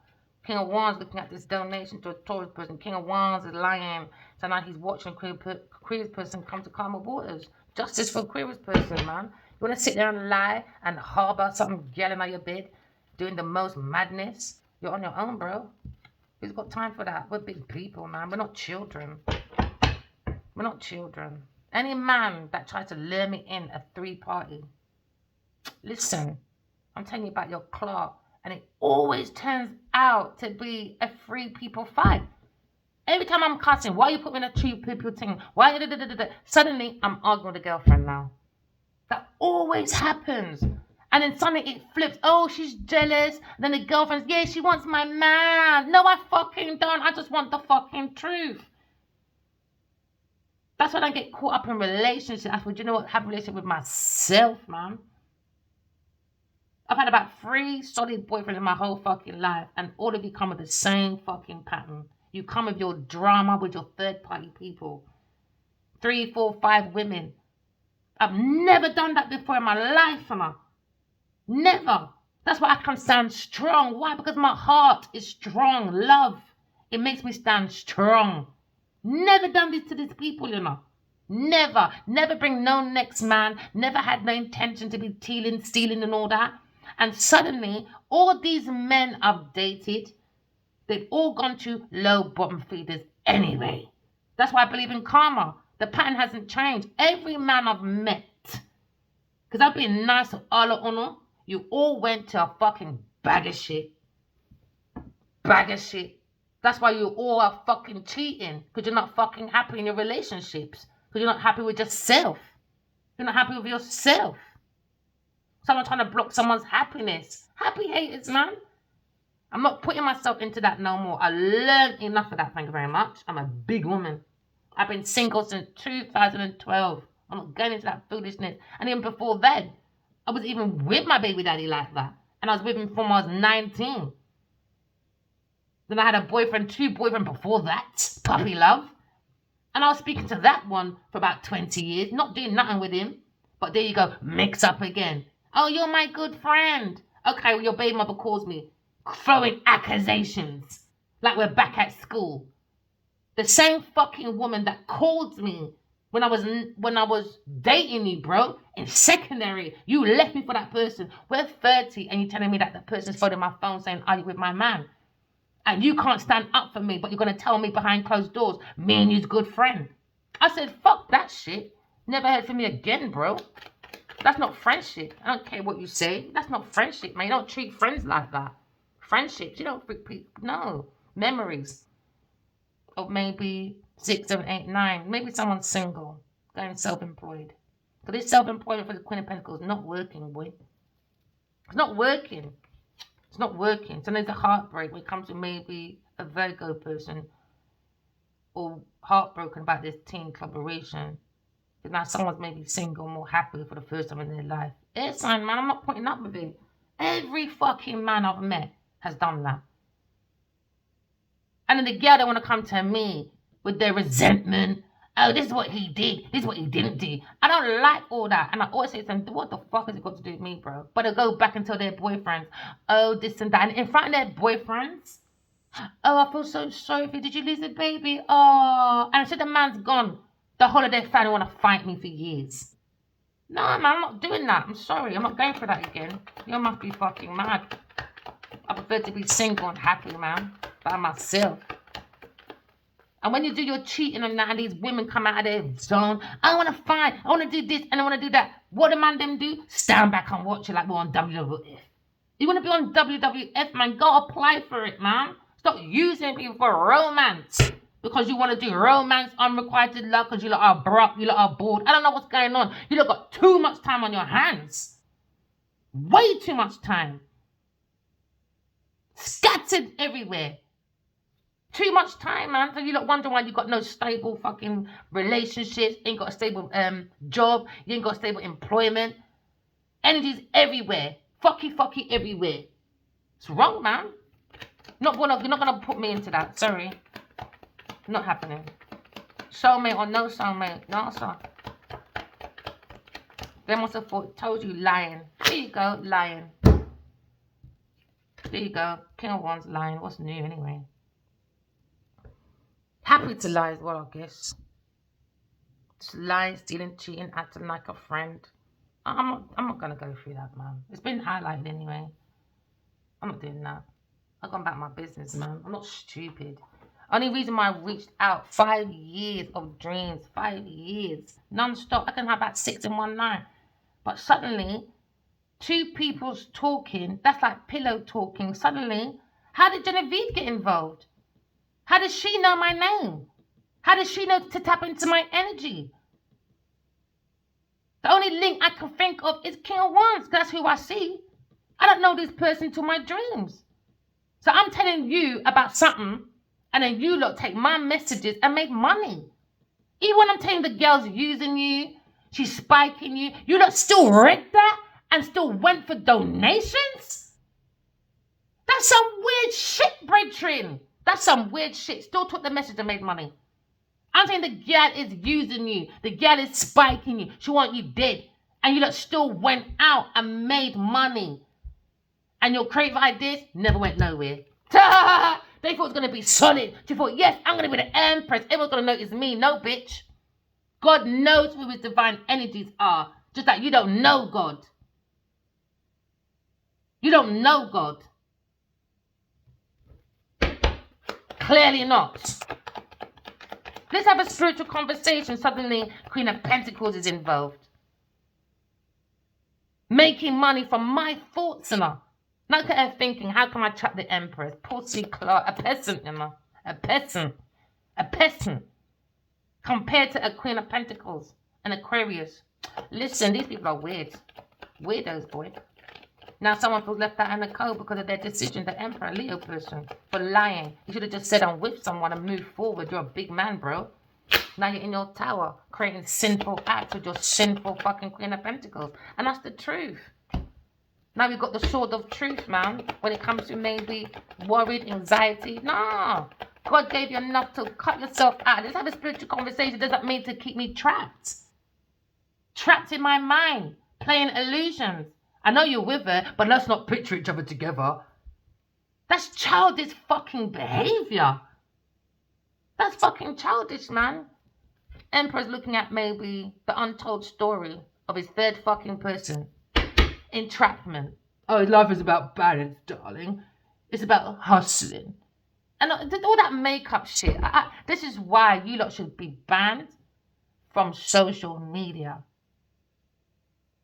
King of Wands looking at this donation to a Taurus person. King of Wands is lying. So now he's watching Aquarius person come to calmer waters. Justice for Aquarius person, man. You want to sit there and lie and harbor something yelling at your bed, doing the most madness? You're on your own, bro. Who's got time for that? We're big people, man. We're not children. We're not children. Any man that tries to lure me in a three-party, listen, I'm telling you about your clock. And it always turns out to be a free people fight. Every time I'm cussing, why you put me in a two people thing? Why? Suddenly, I'm arguing with a girlfriend now. That always happens. And then suddenly it flips. Oh, she's jealous. Then the girlfriend's, yeah, she wants my man. No, I fucking don't. I just want the fucking truth. That's why I don't get caught up in relationships. I thought, you know what? Have a relationship with myself, man. I've had about 3 solid boyfriends in my whole fucking life, and all of you come with the same fucking pattern. You come with your drama, with your third-party people. 3, 4, 5 women. I've never done that before in my life, Emma. Never. That's why I can stand strong. Why? Because my heart is strong. Love. It makes me stand strong. Never done this to these people, you know. Never. Never bring no next man. Never had no intention to be stealing and all that. And suddenly, all these men I've dated, they've all gone to low bottom feeders anyway. That's why I believe in karma. The pattern hasn't changed. Every man I've met, because I've been nice to all of you, you all went to a fucking bag of shit. Bag of shit. That's why you all are fucking cheating. Because you're not fucking happy in your relationships. Because you're not happy with yourself. You're not happy with yourself. Someone trying to block someone's happiness. Happy haters, man. I'm not putting myself into that no more. I learned enough of that, thank you very much. I'm a big woman. I've been single since 2012. I'm not going into that foolishness. And even before then, I was even with my baby daddy like that. And I was with him from I was 19. Then I had a boyfriend, 2 boyfriends before that. Puppy love. And I was speaking to that one for about 20 years. Not doing nothing with him. But there you go. Mix up again. Oh, you're my good friend. Okay, well, your baby mother calls me. Throwing accusations. Like we're back at school. The same fucking woman that called me when I was dating you, bro, in secondary. You left me for that person. We're 30 and you're telling me that the person's phoning my phone saying, are you with my man? And you can't stand up for me, but you're going to tell me behind closed doors, me and you's good friend. I said, fuck that shit. Never heard from me again, bro. That's not friendship. I don't care what you say. That's not friendship, man. You don't treat friends like that. Friendships, you don't freak people. No. Memories of maybe 6, 7, 8, 9. Maybe someone's single, going self-employed. But this self-employment for the Queen of Pentacles is not working, boy. It's not working. It's not working. So there's a heartbreak when it comes to maybe a Virgo person or heartbroken about this teen collaboration. Because now someone's maybe single, more happy for the first time in their life. Air sign, man, I'm not putting up with it. Every fucking man I've met has done that. And then the girl, they want to come to me with their resentment. Oh, this is what he did. This is what he didn't do. I don't like all that. And I always say to them, what the fuck has it got to do with me, bro? But they'll go back and tell their boyfriends, oh, this and that. And in front of their boyfriends, oh, I feel so sorry for you. Did you lose a baby? Oh. And so the man's gone. The whole of their family want to fight me for years. No, man, I'm not doing that. I'm sorry. I'm not going for that again. You must be fucking mad. I prefer to be single and happy, man. By myself. And when you do your cheating and that, and these women come out of their zone, I want to fight, I want to do this, and I want to do that. What do man them do? Stand back and watch it like we're on WWF. You want to be on WWF, man? Go apply for it, man. Stop using people for romance. Because you want to do romance, unrequited love, because you lot are broke, you lot are bored. I don't know what's going on. You lot got too much time on your hands. Way too much time. Scattered everywhere. Too much time, man. So you lot wonder why you got no stable fucking relationships, ain't got a stable job, you ain't got stable employment. Energy's everywhere. Fucky everywhere. It's wrong, man. You're not gonna put me into that. Sorry. Not happening. Soulmate or no soulmate? No, sir. They must have told you lying. There you go, lying. There you go. King of Wands lying. What's new anyway? Happy to lie as well, I guess. Just lying, stealing, cheating, acting like a friend. I'm not gonna go through that, man. It's been highlighted anyway. I'm not doing that. I've gone back my business, man. I'm not stupid. Only reason why I reached out, 5 years of dreams, 5 years, non-stop. I can have about 6 in one night. But suddenly, 2 people's talking, that's like pillow talking. Suddenly, how did Genevieve get involved? How does she know my name? How does she know to tap into my energy? The only link I can think of is King of Wands, because that's who I see. I don't know this person to my dreams. So I'm telling you about something, and then you lot take my messages and make money. Even when I'm telling the girl's using you, she's spiking you, you lot still read that and still went for donations? That's some weird shit, brethren. That's some weird shit. Still took the message and made money. I'm saying the girl is using you. The girl is spiking you. She want you dead. And you lot still went out and made money. And your creative ideas never went nowhere. They thought it was going to be solid. She thought, yes, I'm going to be the empress. Everyone's going to notice me. No, bitch. God knows who his divine energies are. Just like you don't know God. You don't know God. Clearly not. Let's have a spiritual conversation. Suddenly, Queen of Pentacles is involved. Making money from my thoughts, you know. Look at her thinking, how can I trap the Empress? Pussy Clark, a peasant, you know. A peasant. A peasant. Compared to a Queen of Pentacles, an Aquarius. Listen, these people are weird. Weirdos, boy. Now someone feels left out in the cold because of their decision, the Emperor, Leo person, for lying. You should have just said I'm with someone and moved forward. You're a big man, bro. Now you're in your tower, creating sinful acts with your sinful fucking Queen of Pentacles. And that's the truth. Now we've got the sword of truth, man. When it comes to maybe worried, anxiety. Nah. God gave you enough to cut yourself out. Let's have a spiritual conversation. Does that mean to keep me trapped? Trapped in my mind. Playing illusions. I know you're with her, but let's not picture each other together. That's childish fucking behavior. That's fucking childish, man. Emperor's looking at maybe the untold story of his third fucking person. Entrapment. Oh, life is about balance, darling. It's about hustling. And all that makeup shit. This is why you lot should be banned from social media.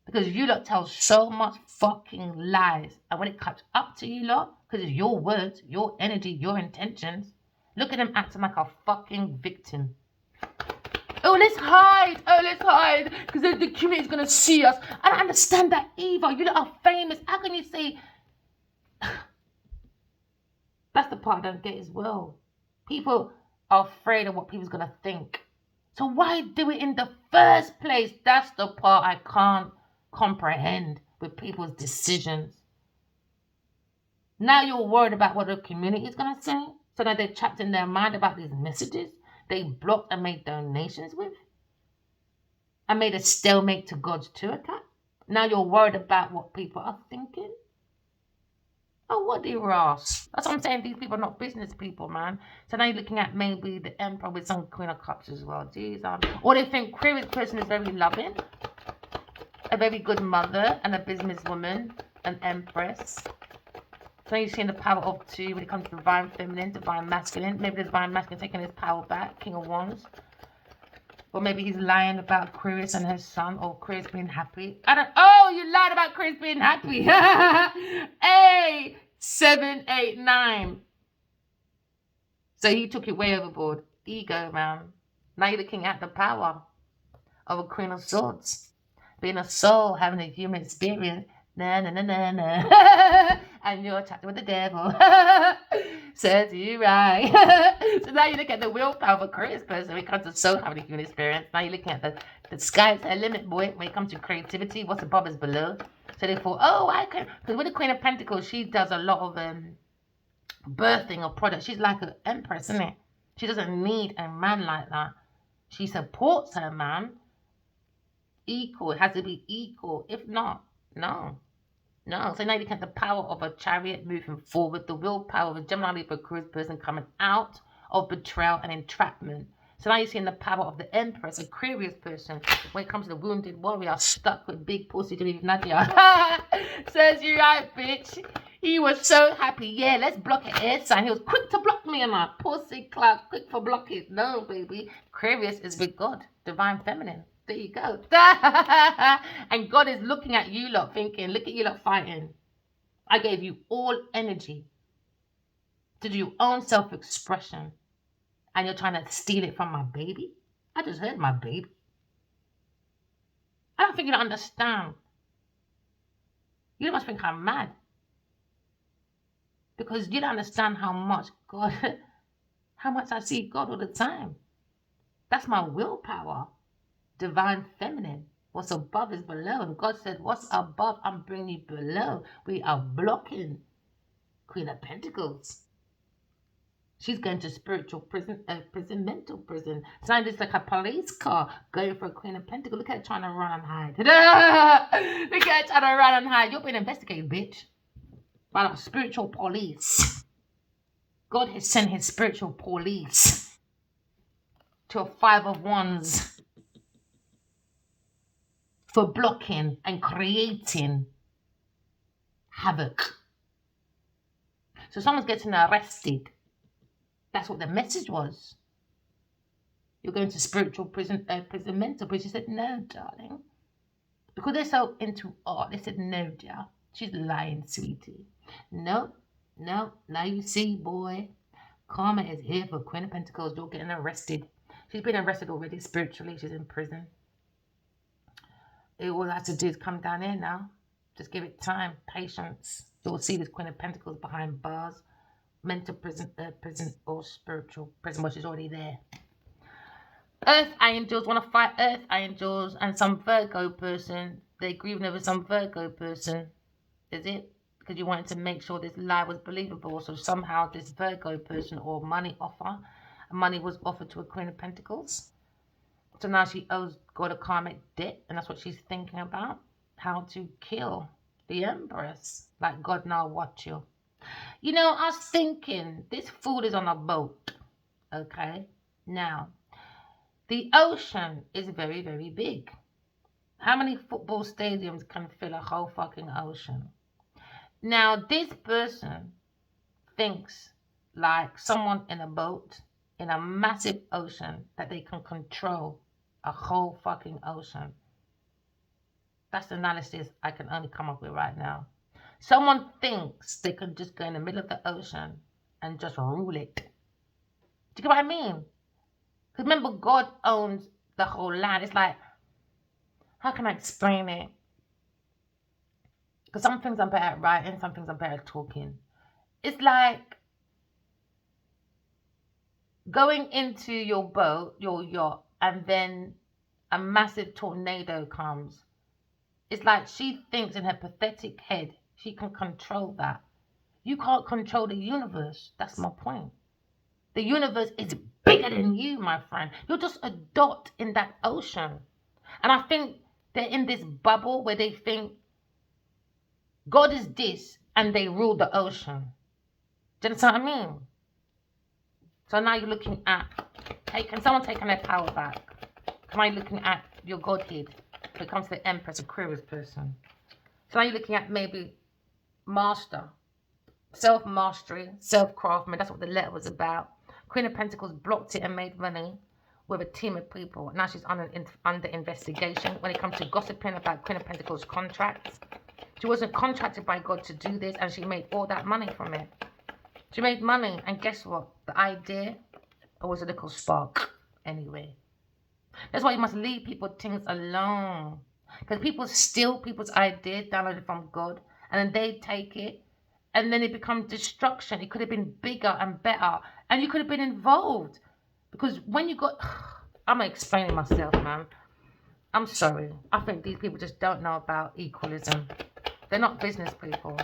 Because you lot tell so much fucking lies. And when it comes up to you lot, because it's your words, your energy, your intentions, look at them acting like a fucking victim. Oh, let's hide. Oh, let's hide. Because the community's going to see us. I don't understand that either. You lot are famous. How can you say... That's the part I don't get as well. People are afraid of what people's going to think. So why do it in the first place? That's the part I can't comprehend with people's decisions. Now you're worried about what the community is going to say. So now they're trapped in their mind about these messages they blocked and made donations with. And made a stalemate to God's tour account. Now you're worried about what people are thinking. Oh, what the Ross? That's what I'm saying. These people are not business people, man. So now you're looking at maybe the Emperor with some Queen of Cups as well. Jeez. Or they think Aquarius person is very loving, a very good mother, and a businesswoman, an Empress. So now you're seeing the power of two when it comes to divine feminine, divine masculine. Maybe the divine masculine taking his power back, King of Wands. Or maybe he's lying about Aquarius and his son, or Aquarius being happy. Oh, you lied about Aquarius being happy. Hey, 7, 8, 9. So he took it way overboard. Ego, man. Now you're looking at the power of a Queen of Swords. Being a soul, having a human experience. Na na na na na. And you're chatting with the devil. Says you right. So now you look at the willpower of a Aquarius person when it comes to soul having a human experience. Now you're looking at the sky's a limit, boy, when it comes to creativity. What's above is below. So they thought, oh, I can. Because with the Queen of Pentacles, she does a lot of birthing of products. She's like an empress, isn't it? She doesn't need a man like that. She supports her man. Equal. It has to be equal. If not, no. No. So now you look at the power of a chariot moving forward, the willpower of a Gemini Libra Aquarius person coming out of betrayal and entrapment. So now you're seeing the power of the Empress, Aquarius person, when it comes to the wounded warrior stuck with big pussy to leave Nadia. Says you right, bitch. He was so happy. Yeah, let's block an air sign. He was quick to block me and my pussy clock, quick for blocking. No, baby. Aquarius is with God, divine feminine. There you go. And God is looking at you lot thinking, look at you lot fighting. I gave you all energy to do your own self-expression. And you're trying to steal it from my baby? I just heard my baby. I don't think you don't understand. You must think I'm mad. Because you don't understand how much God, how much I see God all the time. That's my willpower. Divine feminine. What's above is below. And God said, what's above, I'm bringing you below. We are blocking Queen of Pentacles. She's going to spiritual prison, mental prison. It's not just like a police car going for a Queen of Pentacles. Look at her trying to run and hide. Look at her trying to run and hide. You're being investigated, bitch, by the spiritual police. God has sent his spiritual police to a 5 of Wands for blocking and creating havoc. So someone's getting arrested. That's what the message was. You're going to spiritual prison, mental prison. She said, no, darling. Because they're so into art, they said, no, dear. She's lying, sweetie. No, now you see, boy. Karma is here for Queen of Pentacles. You're getting arrested. She's been arrested already spiritually. She's in prison. All I have to do is come down here now. Just give it time, patience. You'll see this Queen of Pentacles behind bars. Mental prison, or spiritual prison, which is already there. Earth angels want to fight earth angels, and some Virgo person, they're grieving over some Virgo person. Is it? Because you wanted to make sure this lie was believable. So somehow this Virgo person or money was offered to a Queen of Pentacles. So now she owes God a karmic debt, and that's what she's thinking about. How to kill the Empress. Like, God, now watch you. You know, I was thinking, this fool is on a boat. Okay? Now, the ocean is very, very big. How many football stadiums can fill a whole fucking ocean? Now, this person thinks like someone in a boat in a massive ocean that they can control a whole fucking ocean. That's the analysis I can only come up with right now. Someone thinks they can just go in the middle of the ocean and just rule it. Do you get what I mean? Because remember, God owns the whole land. It's like, how can I explain it? Because some things I'm better at writing, some things I'm better at talking. It's like going into your boat, your yacht, and then a massive tornado comes. It's like she thinks in her pathetic head she can control that. You can't control the universe. That's my point. The universe is bigger than you, my friend. You're just a dot in that ocean. And I think they're in this bubble where they think God is this and they rule the ocean. Do you understand what I mean? So now you're looking at, hey, can someone take their power back? Now you're looking at your Godhead. When it comes to the Empress, Aquarius person. So now you're looking at maybe master, self-mastery, self-craftsman. That's what the letter was about. Queen of Pentacles blocked it and made money with a team of people. Now she's under investigation when it comes to gossiping about Queen of Pentacles contracts. She wasn't contracted by God to do this, and she made all that money from it. She made money, and guess what? The idea was a little spark anyway. That's why you must leave people things alone. Because people steal people's ideas downloaded from God, and then they take it, and then it becomes destruction. It could have been bigger and better, and you could have been involved. Because when you got... I'm explaining myself, man. I'm sorry. I think these people just don't know about equalism. They're not business people.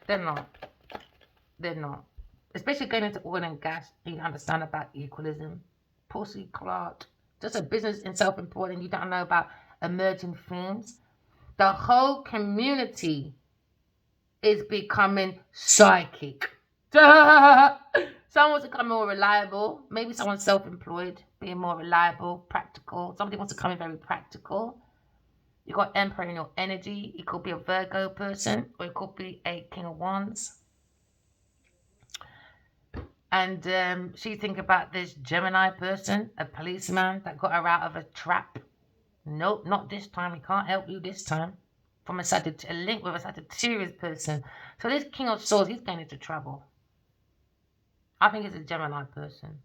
They're not. They're not. Especially going into oil and gas, you understand about equalism. Pussy clot. Just a business in self-employed, and you don't know about emerging themes. The whole community is becoming psychic. Someone wants to become more reliable. Maybe someone self-employed, being more reliable, practical. Somebody wants to come in very practical. You got Emperor in your energy. It could be a Virgo person, or it could be a King of Wands. And she think about this Gemini person, a policeman that got her out of a trap. Nope, not this time. He can't help you this time. From a link with a Sagittarius person. So this King of Swords, he's getting into trouble. I think it's a Gemini person.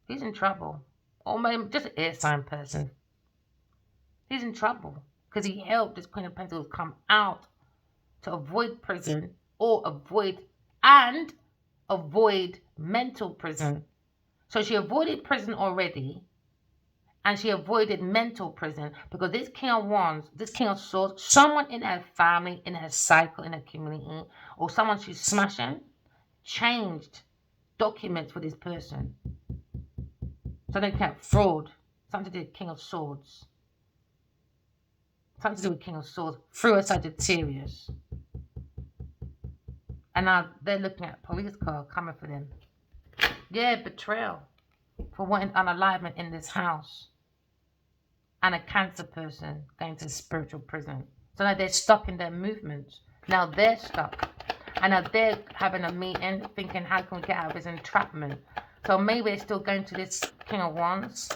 He's in trouble. Or maybe just an air sign person. He's in trouble because he helped this Queen of Pentacles come out to avoid prison or avoid mental prison. So she avoided prison already, and she avoided mental prison because this King of Wands, this King of Swords, someone in her family, in her cycle, in her community, or someone she's smashing, changed documents for this person. So they count fraud, something to do with King of Swords. Something to do with King of Swords through a Sagittarius. And now they're looking at a police car coming for them. Yeah, betrayal for wanting unalignment in this house. And a Cancer person going to spiritual prison. So now they're stuck in their movements. Now they're stuck. And now they're having a meeting thinking, how can we get out of this entrapment? So maybe they're still going to this King of Wands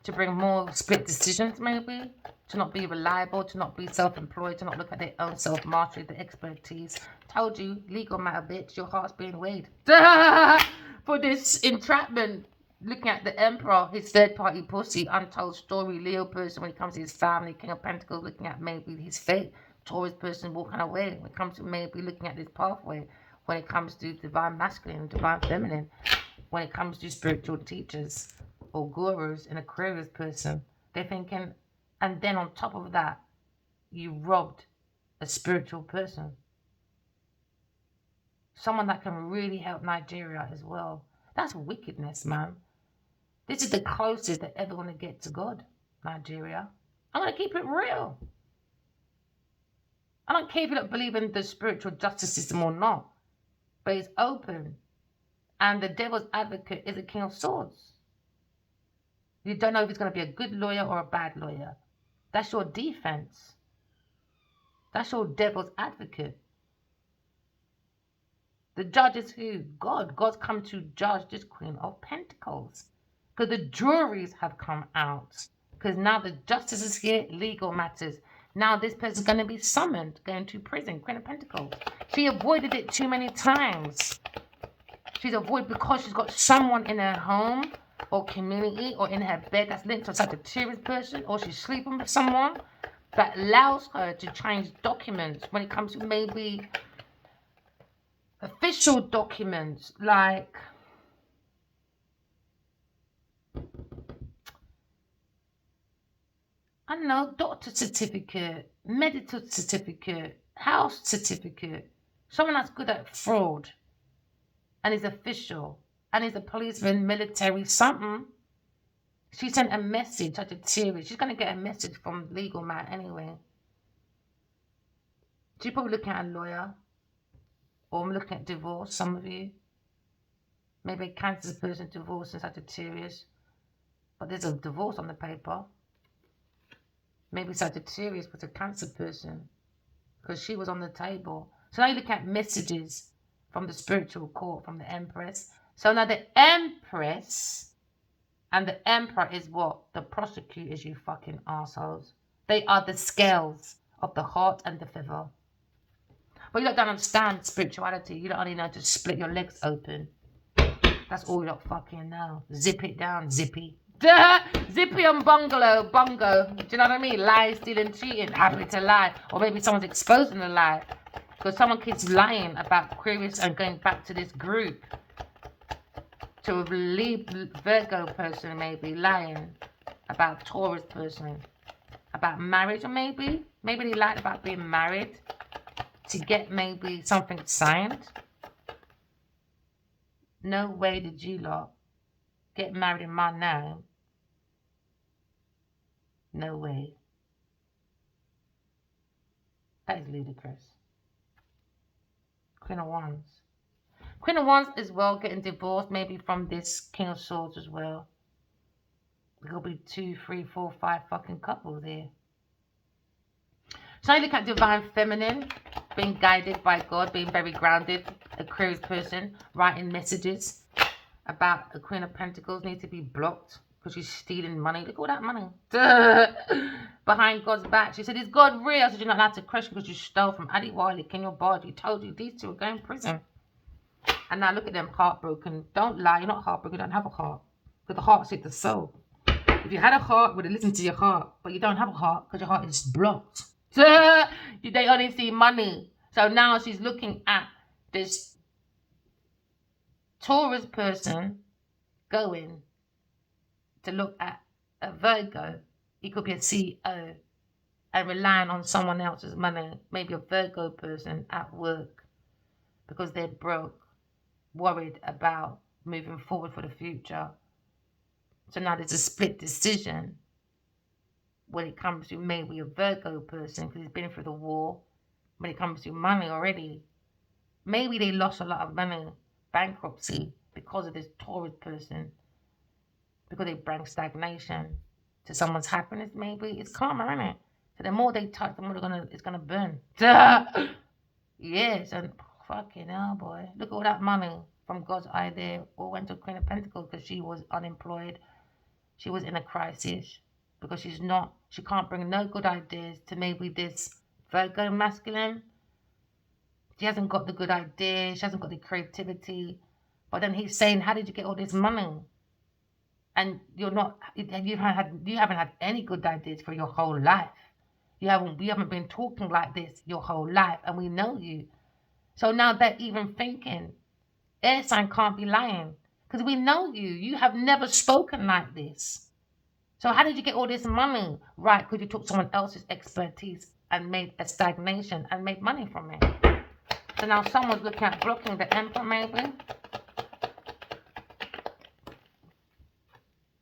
to bring more split decisions, maybe. To not be reliable, to not be self-employed, to not look at their own self-mastery, the expertise. Told you, legal matter, bitch, your heart's being weighed. For this entrapment. Looking at the Emperor, his third-party pussy, untold story, Leo person when it comes to his family, King of Pentacles, looking at maybe his fate, Taurus person walking away, when it comes to maybe looking at this pathway, when it comes to divine masculine, divine feminine, when it comes to spiritual teachers or gurus, an Aquarius person, they're thinking, and then on top of that, you robbed a spiritual person. Someone that can really help Nigeria as well. That's wickedness, man. This is the closest they're ever going to get to God, Nigeria. I'm going to keep it real. I don't care if you don't believe in the spiritual justice system or not, but it's open. And the devil's advocate is a King of Swords. You don't know if he's going to be a good lawyer or a bad lawyer. That's your defense. That's your devil's advocate. The judge is who? God. God's come to judge this Queen of Pentacles. Because the juries have come out. Because now the justice is here, legal matters. Now this person's going to be summoned, going to prison, Queen of Pentacles. She avoided it too many times. She's avoided because she's got someone in her home or community or in her bed that's linked to a Sagittarius person, or she's sleeping with someone that allows her to change documents when it comes to maybe official documents like I don't know, doctor certificate, medical certificate, house certificate. Someone that's good at fraud and is official and is a policeman, military, something. She sent a message, Sagittarius. She's going to get a message from legal matter anyway. She's probably looking at a lawyer or I'm looking at divorce, some of you. Maybe a Cancer person divorcing Sagittarius. But there's a divorce on the paper. Maybe Sagittarius was a Cancer person because she was on the table. So now you look at messages from the spiritual court, from the Empress. So now the Empress and the Emperor is what? The prosecutors, you fucking assholes. They are the scales of the heart and the feather. But you don't understand spirituality. You don't only know to split your legs open. That's all you don't fucking know. Zip it down, zippy. Zippy and bongo. Do you know what I mean? Lying, stealing, cheating, happy to lie. Or maybe someone's exposing a lie. Because someone keeps lying about Aquarius and going back to this group. To a Virgo person maybe lying about Taurus person. About marriage or maybe they lied about being married. To get maybe something signed. No way did you lot get married in my name. No way. That is ludicrous. Queen of Wands. Queen of Wands as well getting divorced maybe from this King of Swords as well. There'll be 2, 3, 4, 5 fucking couples here. So I look at divine feminine, being guided by God, being very grounded, Aquarius person, writing messages about a Queen of Pentacles needs to be blocked because she's stealing money. Look at all that money. Behind God's back. She said, is God real? I said, you're not allowed to question because you stole from Adi Wiley, King of Bard. He told you these two are going to prison. And now look at them, heartbroken. Don't lie, you're not heartbroken, you don't have a heart. Because the heart's with the soul. If you had a heart, you would have listened to your heart. But you don't have a heart because your heart is blocked. They only see money. So now she's looking at this Taurus person going to look at a Virgo. He could be a CEO and relying on someone else's money. Maybe a Virgo person at work because they're broke. worried about moving forward for the future. So now there's a split decision when it comes to maybe a Virgo person because he's been through the war. When it comes to money already, maybe they lost a lot of money, bankruptcy because of this Taurus person, because they bring stagnation to someone's happiness. Maybe it's karma, isn't it? So the more they touch, the more it's gonna burn. Yes, and fucking hell, boy, look at all that money from God's idea all went to Queen of Pentacles because she was unemployed. She was in a crisis because she can't bring no good ideas to maybe this Virgo masculine. She hasn't got the good ideas. She hasn't got the creativity. But then he's saying, how did you get all this money? And you haven't had any good ideas for your whole life. You haven't been talking like this your whole life, and we know you. So now they're even thinking, air sign can't be lying because we know you. You have never spoken like this. So how did you get all this money? Right, because you took someone else's expertise and made a stagnation and made money from it. So now someone's looking at blocking the Emperor maybe.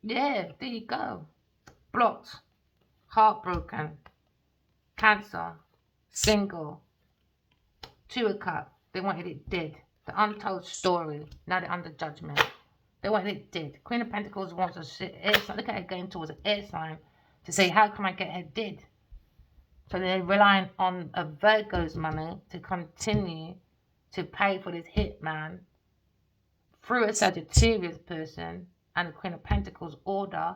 Yeah, there you go. Blocked, heartbroken, Cancer, single, Two of Cups. They wanted it dead. The untold story. Now they're under judgment. They wanted it dead. Queen of Pentacles wants a air sign. Look at her going towards an air sign to say, how can I get her dead? So they're relying on a Virgo's money to continue to pay for this hitman through a Sagittarius person and the Queen of Pentacles order.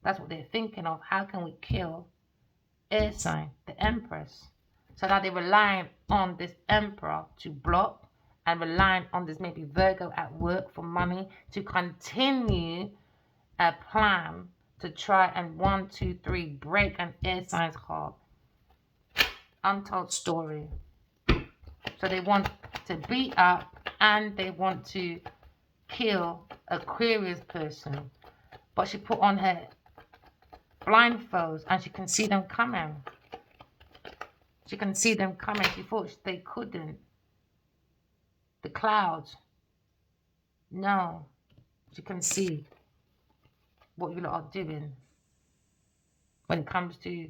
That's what they're thinking of. How can we kill air sign, the Empress? So now they're relying on this Emperor to block and relying on this maybe Virgo at work for money to continue a plan to try and 1, 2, 3 break an air sign's heart. Untold story. So they want to beat up and they want to kill Aquarius person. But she put on her blindfolds and she can see them coming. She can see them coming. She thought they couldn't. The clouds. No. She can see what you lot are doing when it comes to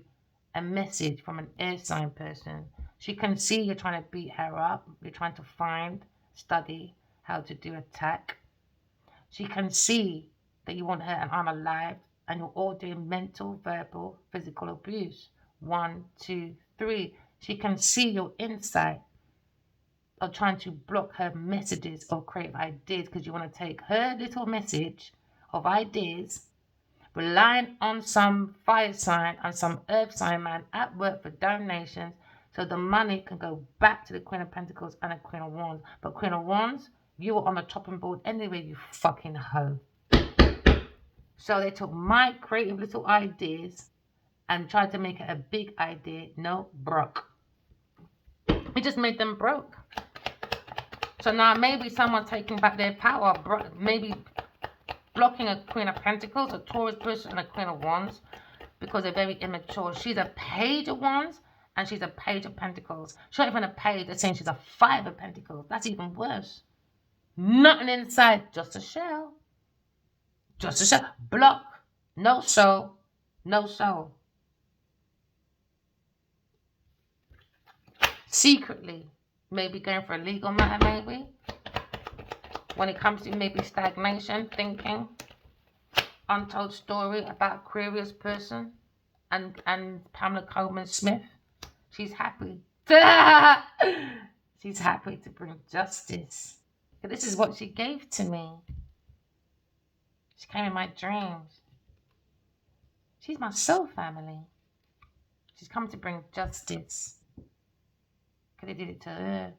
a message from an air sign person. She can see you're trying to beat her up. You're trying to study how to do attack. She can see that you want her and I'm alive and you're all doing mental, verbal, physical abuse. 1, 2, 3. She can see your insight of trying to block her messages or creative ideas because you want to take her little message of ideas, relying on some fire sign and some earth sign man at work for donations so the money can go back to the Queen of Pentacles and the Queen of Wands. But Queen of Wands, you were on the chopping board anyway, you fucking hoe. So they took my creative little ideas and tried to make it a big idea. No, broke. It just made them broke. So now maybe someone taking back their power, maybe blocking a Queen of Pentacles, a Taurus person, and a Queen of Wands because they're very immature. She's a Page of Wands and she's a Page of Pentacles. She's not even a Page. They're saying she's a 5 of Pentacles. That's even worse. Nothing inside, just a shell. Just a shell. Block. No soul. No soul. Secretly, maybe going for a legal matter, maybe. When it comes to maybe stagnation, thinking. Untold story about Aquarius person and Pamela Coleman Smith. She's happy. She's happy to bring justice. This is what she gave to me. She came in my dreams. She's my soul family. She's come to bring justice. Could have did it to her.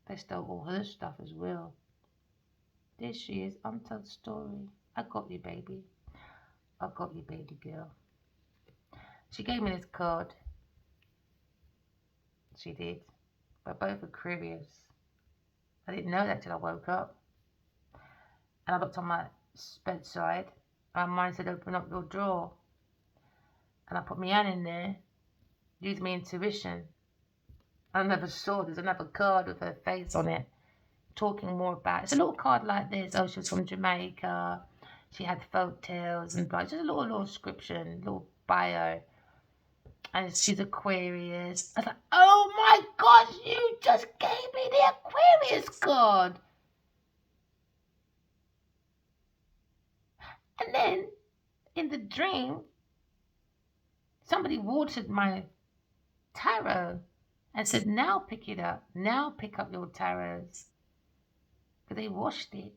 They stole all her stuff as well. There she is, untold story. I got you, baby. I got you, baby girl. She gave me this card. She did. We're both Aquarius. I didn't know that till I woke up. And I looked on my bedside. My mind said, open up your drawer. And I put my hand in there. Used my intuition. I never saw there's another card with her face on it. talking more about, it's a little card like this. Oh, she was from Jamaica. She had folktales and blah. Just a little description, little bio. And she's Aquarius. I was like, oh my gosh, you just gave me the Aquarius card. And then in the dream, somebody watered my tarot and said, now pick it up. Now pick up your tarots. Because they washed it.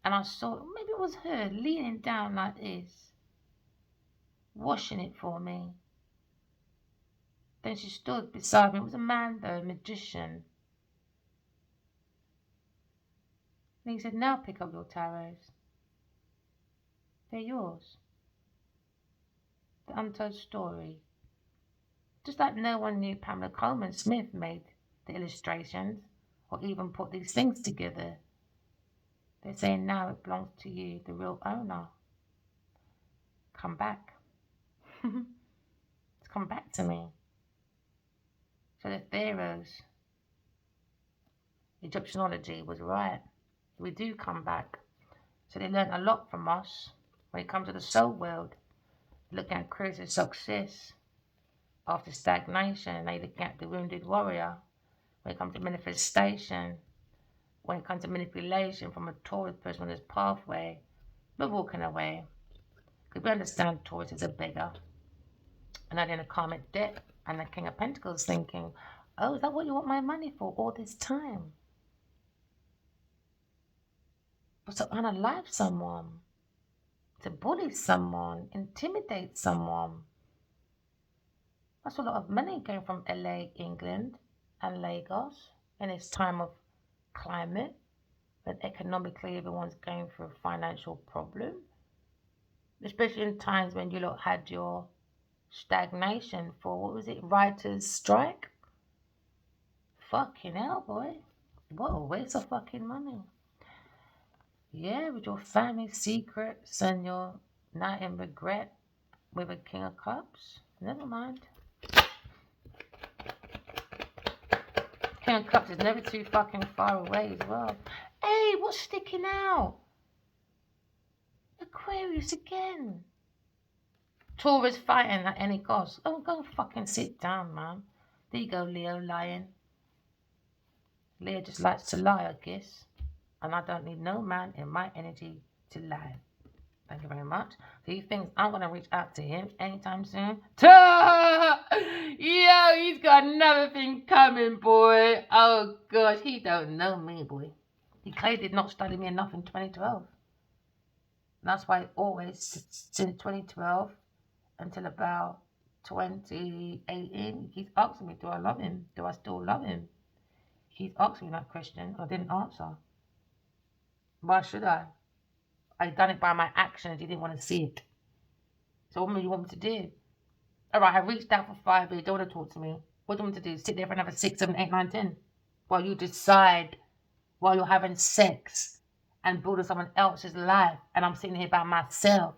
And I saw, maybe it was her leaning down like this, washing it for me. Then she stood beside me. It was a man though, a magician. And he said, now pick up your tarots. They're yours. The untold story. Just like no one knew Pamela Coleman Smith made the illustrations or even put these things together. They're saying now it belongs to you, the real owner. Come back. It's come back to me. So the pharaohs, Egyptianology was right. We do come back. So they learned a lot from us when it comes to the soul world. Looking at Chris's success after stagnation, they look at the wounded warrior. When it comes to manifestation, when it comes to manipulation from a Taurus person on this pathway, we're walking away. Because we understand Taurus is a beggar. And then in a karmic debt, and the King of Pentacles thinking, oh, is that what you want my money for all this time? But to unalive someone, to bully someone, intimidate someone. That's a lot of money going from LA, England, and Lagos in this time of climate, when economically everyone's going through a financial problem. Especially in times when you lot had your stagnation for, what was it, writers' strike? Fucking hell, boy. What a waste of fucking money. Yeah, with your family secrets and your night in regret with a King of Cups. Never mind. King of Cups is never too fucking far away as well. Hey, what's sticking out? Aquarius again. Taurus fighting at any cost. Oh, go fucking sit down, man. There you go, Leo, lying. Leo just likes to lie, I guess. And I don't need no man in my energy to lie. Thank you very much. Do you think I'm going to reach out to him anytime soon? Yo, he's got another thing coming, boy. Oh, gosh, he don't know me, boy. He clearly did not study me enough in 2012. That's why always, since 2012 until about 2018, he's asking me, do I love him? Do I still love him? He's asking me that question. I didn't answer. Why should I? I done it by my actions. He didn't want to see it. So what do you want me to do? All right, I reached out for 5 years. You don't want to talk to me. What do you want me to do? Sit there for another 6, 7, 8, 9, 10? While you decide, while you're having sex and building someone else's life. And I'm sitting here by myself.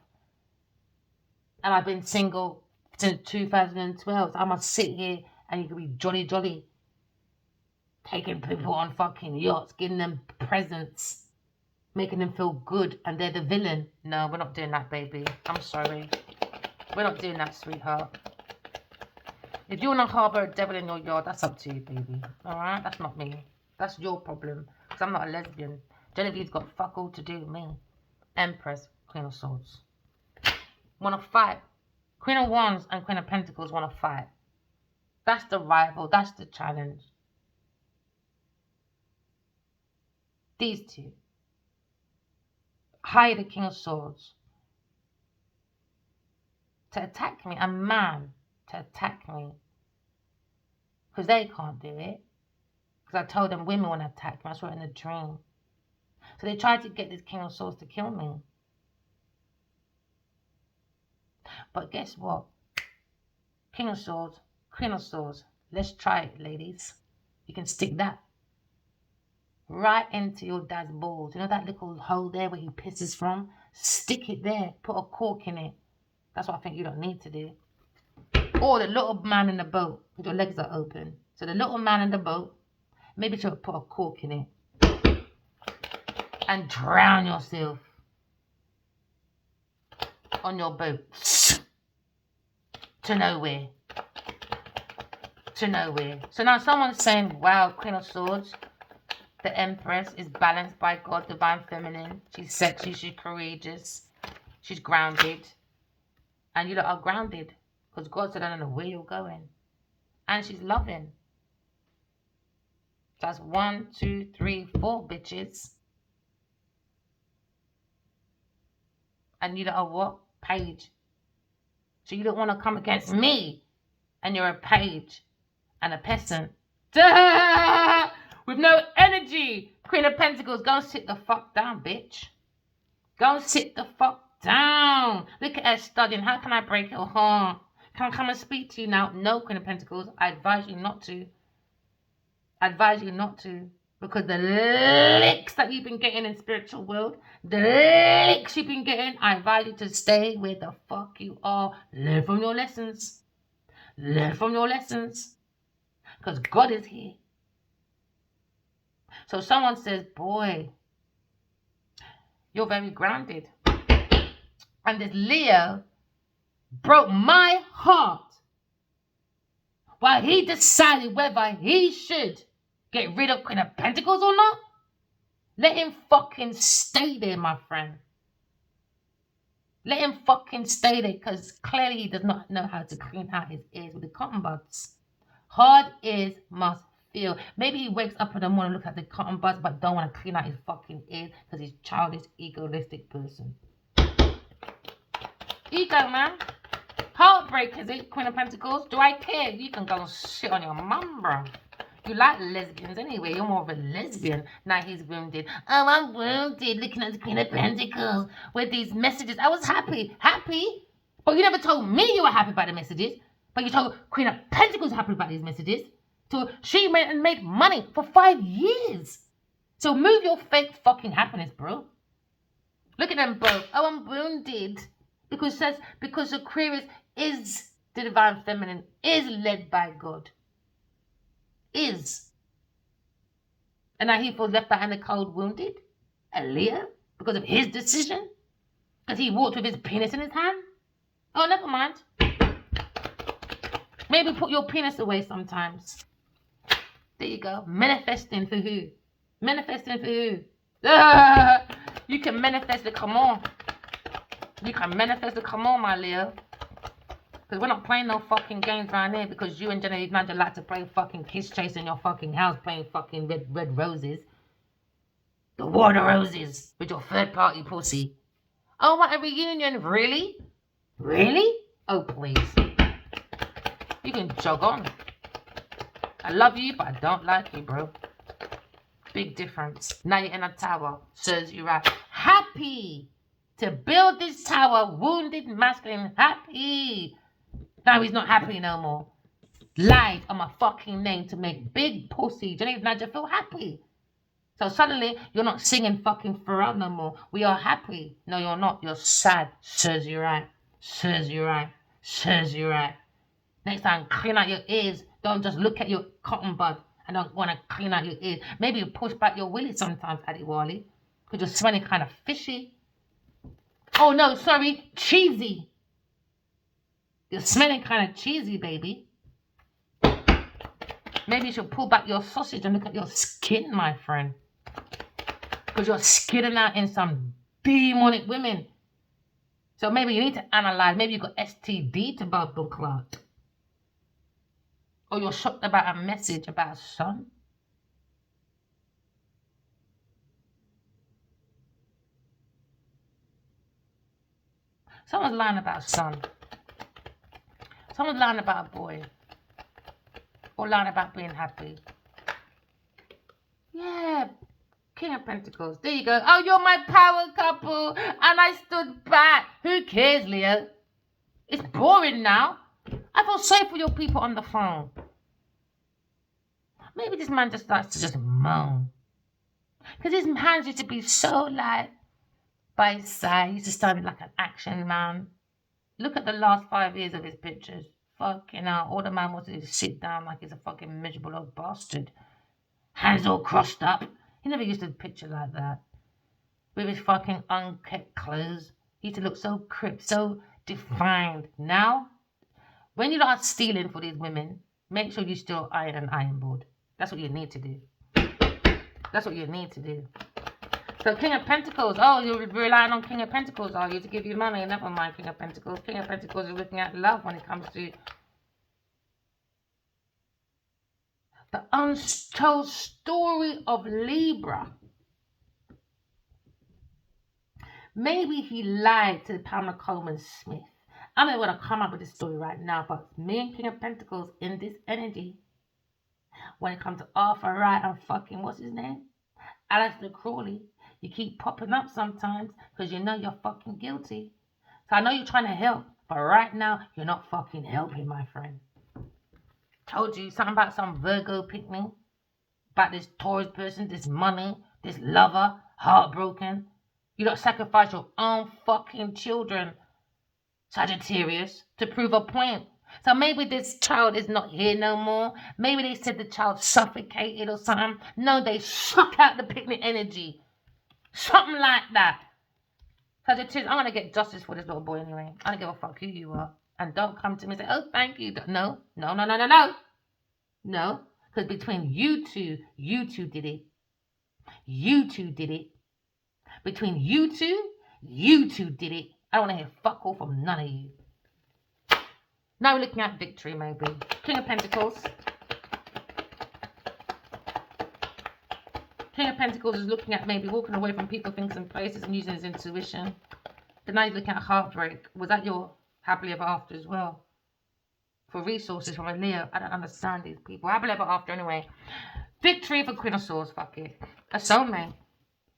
And I've been single since 2012. So I must sit here and you can be jolly. Taking people on fucking yachts, giving them presents. Making them feel good and they're the villain. No, we're not doing that, baby. I'm sorry. We're not doing that, sweetheart. If you want to harbour a devil in your yard, that's up to you, baby. Alright? That's not me. That's your problem. Because I'm not a lesbian. Genevieve's got fuck all to do with me. Empress, Queen of Swords. Want to fight. Queen of Wands and Queen of Pentacles want to fight. That's the rival. That's the challenge. These two. Hire the King of Swords to attack me, a man to attack me, because they can't do it, because I told them women want to attack me. I saw it in a dream. So they tried to get this King of Swords to kill me. But guess what? King of Swords, Queen of Swords. Let's try it, ladies. You can stick that right into your dad's balls. You know that little hole there where he pisses from? Stick it there. Put a cork in it. That's what I think you don't need to do. Or the little man in the boat with your legs are open. So the little man in the boat, maybe she'll put a cork in it. and drown yourself on your boat to nowhere. To nowhere. So now someone's saying, wow, Queen of Swords, the Empress is balanced by God, divine feminine. She's sexy, she's courageous, she's grounded. And you lot are grounded because God said, I don't know where you're going. And she's loving. That's 1, 2, 3, 4 bitches. And you lot are what? Page. So you don't want to come against me. And you're a page and a peasant. With no energy. Queen of Pentacles, go and sit the fuck down, bitch. Go and sit the fuck down. Look at her studying. How can I break her heart? Can I come and speak to you now? No, Queen of Pentacles. I advise you not to. I advise you not to. Because the licks that you've been getting in spiritual world, the licks you've been getting, I advise you to stay where the fuck you are. Learn from your lessons. Learn from your lessons. Because God is here. So someone says, boy, you're very grounded. And this Leo broke my heart while he decided whether he should get rid of Queen of Pentacles or not. Let him fucking stay there, my friend. Let him fucking stay there, because clearly he does not know how to clean out his ears with the cotton buds. Hard ears must feel. Maybe he wakes up in the morning, look at the cotton buds, but don't want to clean out his fucking ears because he's a childish, egoistic person. Ego, man. Heartbreak, is it, Queen of Pentacles? Do I care? You can go and shit on your mum, bro. You like lesbians anyway. You're more of a lesbian. Now he's wounded. Oh, I'm wounded looking at the Queen of Pentacles with these messages. I was happy. Happy? But you never told me you were happy about the messages. But you told Queen of Pentacles happy about these messages. So she went and made money for 5 years. So move your fake fucking happiness, bro. Look at them both. Oh, I'm wounded. Because Aquarius is the divine feminine, is led by God. Is. And now he feels left behind the cold, wounded. A Leo? Because of his decision? Because he walked with his penis in his hand? Oh, never mind. Maybe put your penis away sometimes. There you go. Manifesting for who? Manifesting for who? You can manifest it, come on. You can manifest it, come on, my Leo. Because we're not playing no fucking games around here, because you and Genevieve Nigel like to play fucking kiss chase in your fucking house, playing fucking red roses. The water roses with your third party pussy. Oh, what a reunion. Really? Really? Oh, please. You can jog on. I love you, but I don't like you, bro. Big difference. Now you're in a tower. Serves you right. Happy to build this tower. Wounded, masculine, happy. Now he's not happy no more. Lied on my fucking name to make big pussy Genevieve Nigel feel happy. So suddenly you're not singing fucking Pharrell no more. We are happy. No, you're not. You're sad. Serves you right. Serves you right. Serves you right. Next time, clean out your ears. Don't just look at your cotton bud and don't want to clean out your ears. Maybe you push back your willy sometimes, Addy Wally, because you're smelling kind of fishy. Oh no, sorry, cheesy. You're smelling kind of cheesy, baby. Maybe you should pull back your sausage and look at your skin, my friend. Because you're skidding out in some demonic women. So maybe you need to analyze. Maybe you got STD to bubble clot. Or you're shocked about a message about a son. Someone's lying about a son. Someone's lying about a boy. Or lying about being happy. Yeah. King of Pentacles. There you go. Oh, you're my power couple. And I stood back. Who cares, Leo? It's boring now. I feel sorry for your people on the phone. Maybe this man just starts to just moan. Because his hands used to be so light by his side. He used to start like an action man. Look at the last 5 years of his pictures. Fucking hell. All the man wants to do is sit down like he's a fucking miserable old bastard. Hands all crossed up. He never used to picture like that. with his fucking unkept clothes. He used to look so crisp, so defined. Now, when you are stealing for these women, make sure you still iron an iron board. That's what you need to do. That's what you need to do. So King of Pentacles, oh, you're relying on King of Pentacles, are you, to give you money? Never mind King of Pentacles. King of Pentacles is looking at love when it comes to the untold story of Libra. Maybe he lied to Pamela Coleman Smith. I'm not going to come up with this story right now, but me and King of Pentacles in this energy, when it comes to Arthur Wright and fucking, what's his name? Aleister Crowley, you keep popping up sometimes because you know you're fucking guilty. So I know you're trying to help, but right now, you're not fucking helping, my friend. Told you something about some Virgo picnic, about this Taurus person, this money, this lover, heartbroken. You don't sacrifice your own fucking children, Sagittarius, to prove a point. So maybe this child is not here no more. Maybe they said the child suffocated or something. No, they suck out the picnic energy. Something like that. Sagittarius, I'm going to get justice for this little boy anyway. I don't give a fuck who you are. And don't come to me and say, oh, thank you. No, no, no, no, no, no. No, because between you two did it. You two did it. Between you two did it. I don't want to hear fuck all from none of you. Now we're looking at victory, maybe. King of Pentacles. King of Pentacles is looking at maybe walking away from people, things, and places and using his intuition. Then now he's looking at heartbreak. Was that your happily ever after as well? For resources from a Leo. I don't understand these people. Happily ever after anyway. Victory for Queen of Swords. Fuck it. A soulmate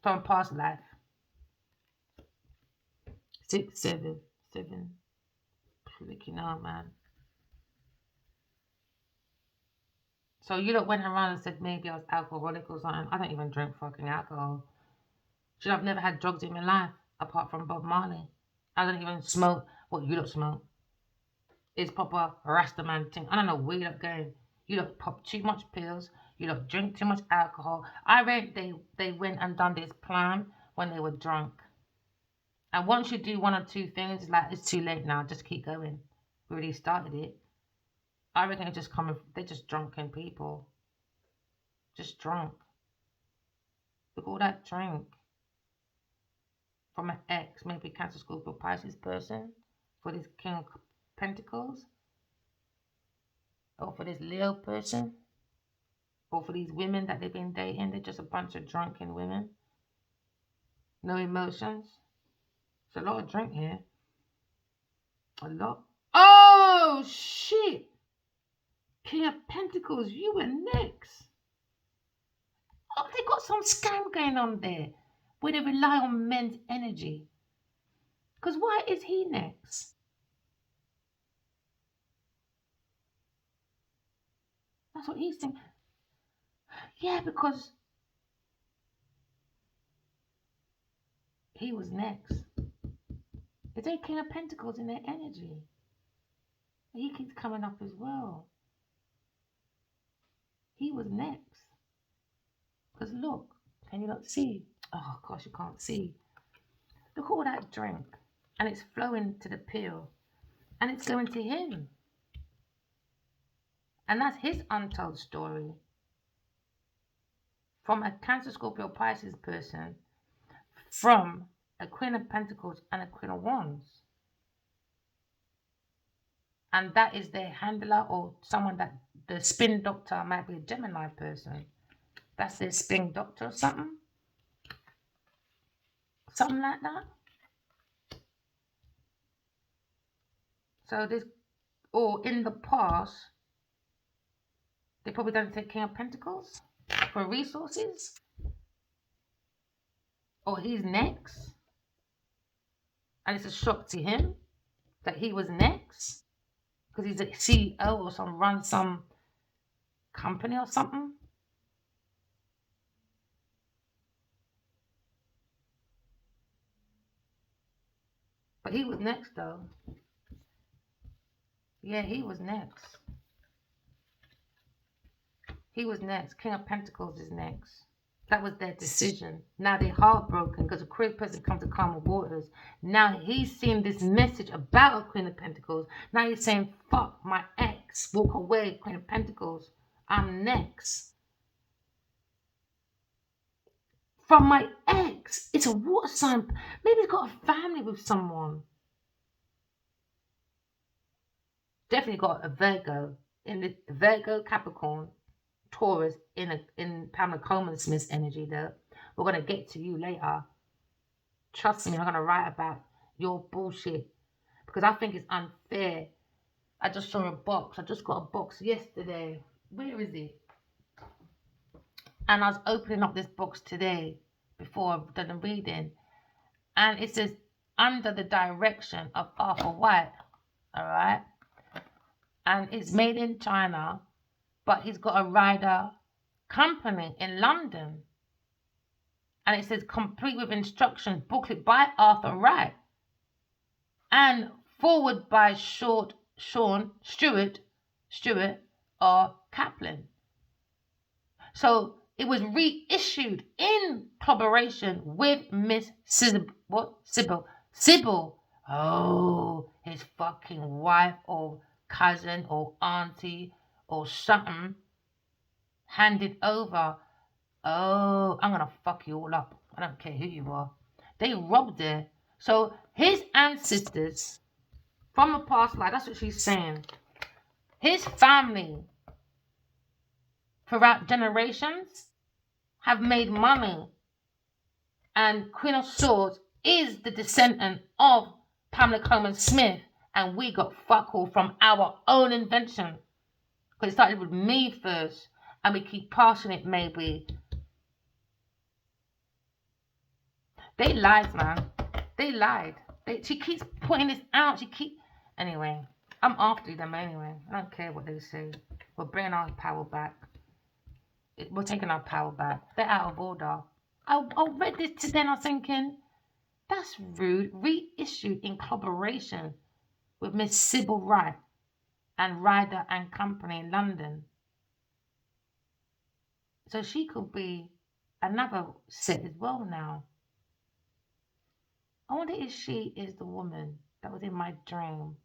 from past life. 6, 7, 7. Freaking hell, man. So you lot went around and said maybe I was alcoholic or something. I don't even drink fucking alcohol. Should I've never had drugs in my life apart from Bob Marley. I don't even smoke what you lot smoke. It's proper Rastaman thing. I don't know where you lot going. You lot pop too much pills. You lot drink too much alcohol. I read they went and done this plan when they were drunk. And once you do one or two things, it's like it's too late now. Just keep going. We already started it. I reckon it's just coming. They're just drunken people. Just drunk. Look at all that drink. From an ex, maybe Cancer, Scorpio, Pisces person. For this King of Pentacles. Or for this Leo person. Or for these women that they've been dating. They're just a bunch of drunken women. No emotions. It's a lot of drink here. A lot. Oh, shit. King of Pentacles, you were next. Oh, they got some scam going on there where they rely on men's energy. Because why is he next? That's what he's thinking. Yeah, because he was next. Is there King of Pentacles in their energy? He keeps coming up as well. He was next. Because look, can you not see? Oh, gosh, you can't see. Look at all that drink. And it's flowing to the pill. And it's going to him. And that's his untold story. From a Cancer, Scorpio, Pisces person. From a Queen of Pentacles and a Queen of Wands. And that is their handler or someone that the spin doctor might be a Gemini person. That's their spin doctor or something. Something like that. So this, or in the past, they probably don't take King of Pentacles for resources. Or he's next. And it's a shock to him that he was next. Because he's a CEO or runs some company or something. But he was next though. Yeah, he was next. He was next. King of Pentacles is next. That was their decision. Now they're heartbroken because a queer person comes to calmer waters. Now he's seen this message about a Queen of Pentacles. Now he's saying, fuck my ex. Walk away, Queen of Pentacles. I'm next. From my ex. It's a water sign. Maybe he's got a family with someone. Definitely got a Virgo. In the Virgo, Capricorn, Taurus in Pamela Coleman Smith's energy though. We're gonna get to you later. Trust me, I'm gonna write about your bullshit because I think it's unfair. I just saw a box. I just got a box yesterday. Where is it? And I was opening up this box today before I've done the reading, and it says under the direction of Arthur White. All right, and it's made in China, but he's got a rider company in London. And it says complete with instructions, booklet by Arthur Wright and forward by Sean Stewart or Kaplan. So it was reissued in collaboration with Miss Sybil. Oh, his fucking wife or cousin or auntie or something handed over. Oh, I'm gonna fuck you all up. I don't care who you are. They robbed her. So his ancestors from a past life, that's what she's saying. His family throughout generations have made money. And Queen of Swords is the descendant of Pamela Coleman Smith. And we got fuck all from our own invention. Because it started with me first. And we keep passing it maybe. They lied, man. They lied. She keeps putting this out. Anyway, I'm after them anyway. I don't care what they say. We're bringing our power back. We're taking our power back. They're out of order. I read this today and I was thinking, that's rude. Reissued in collaboration with Miss Sybil Wright and Ryder and Company in London. So she could be another set as well now. I wonder if she is the woman that was in my dream.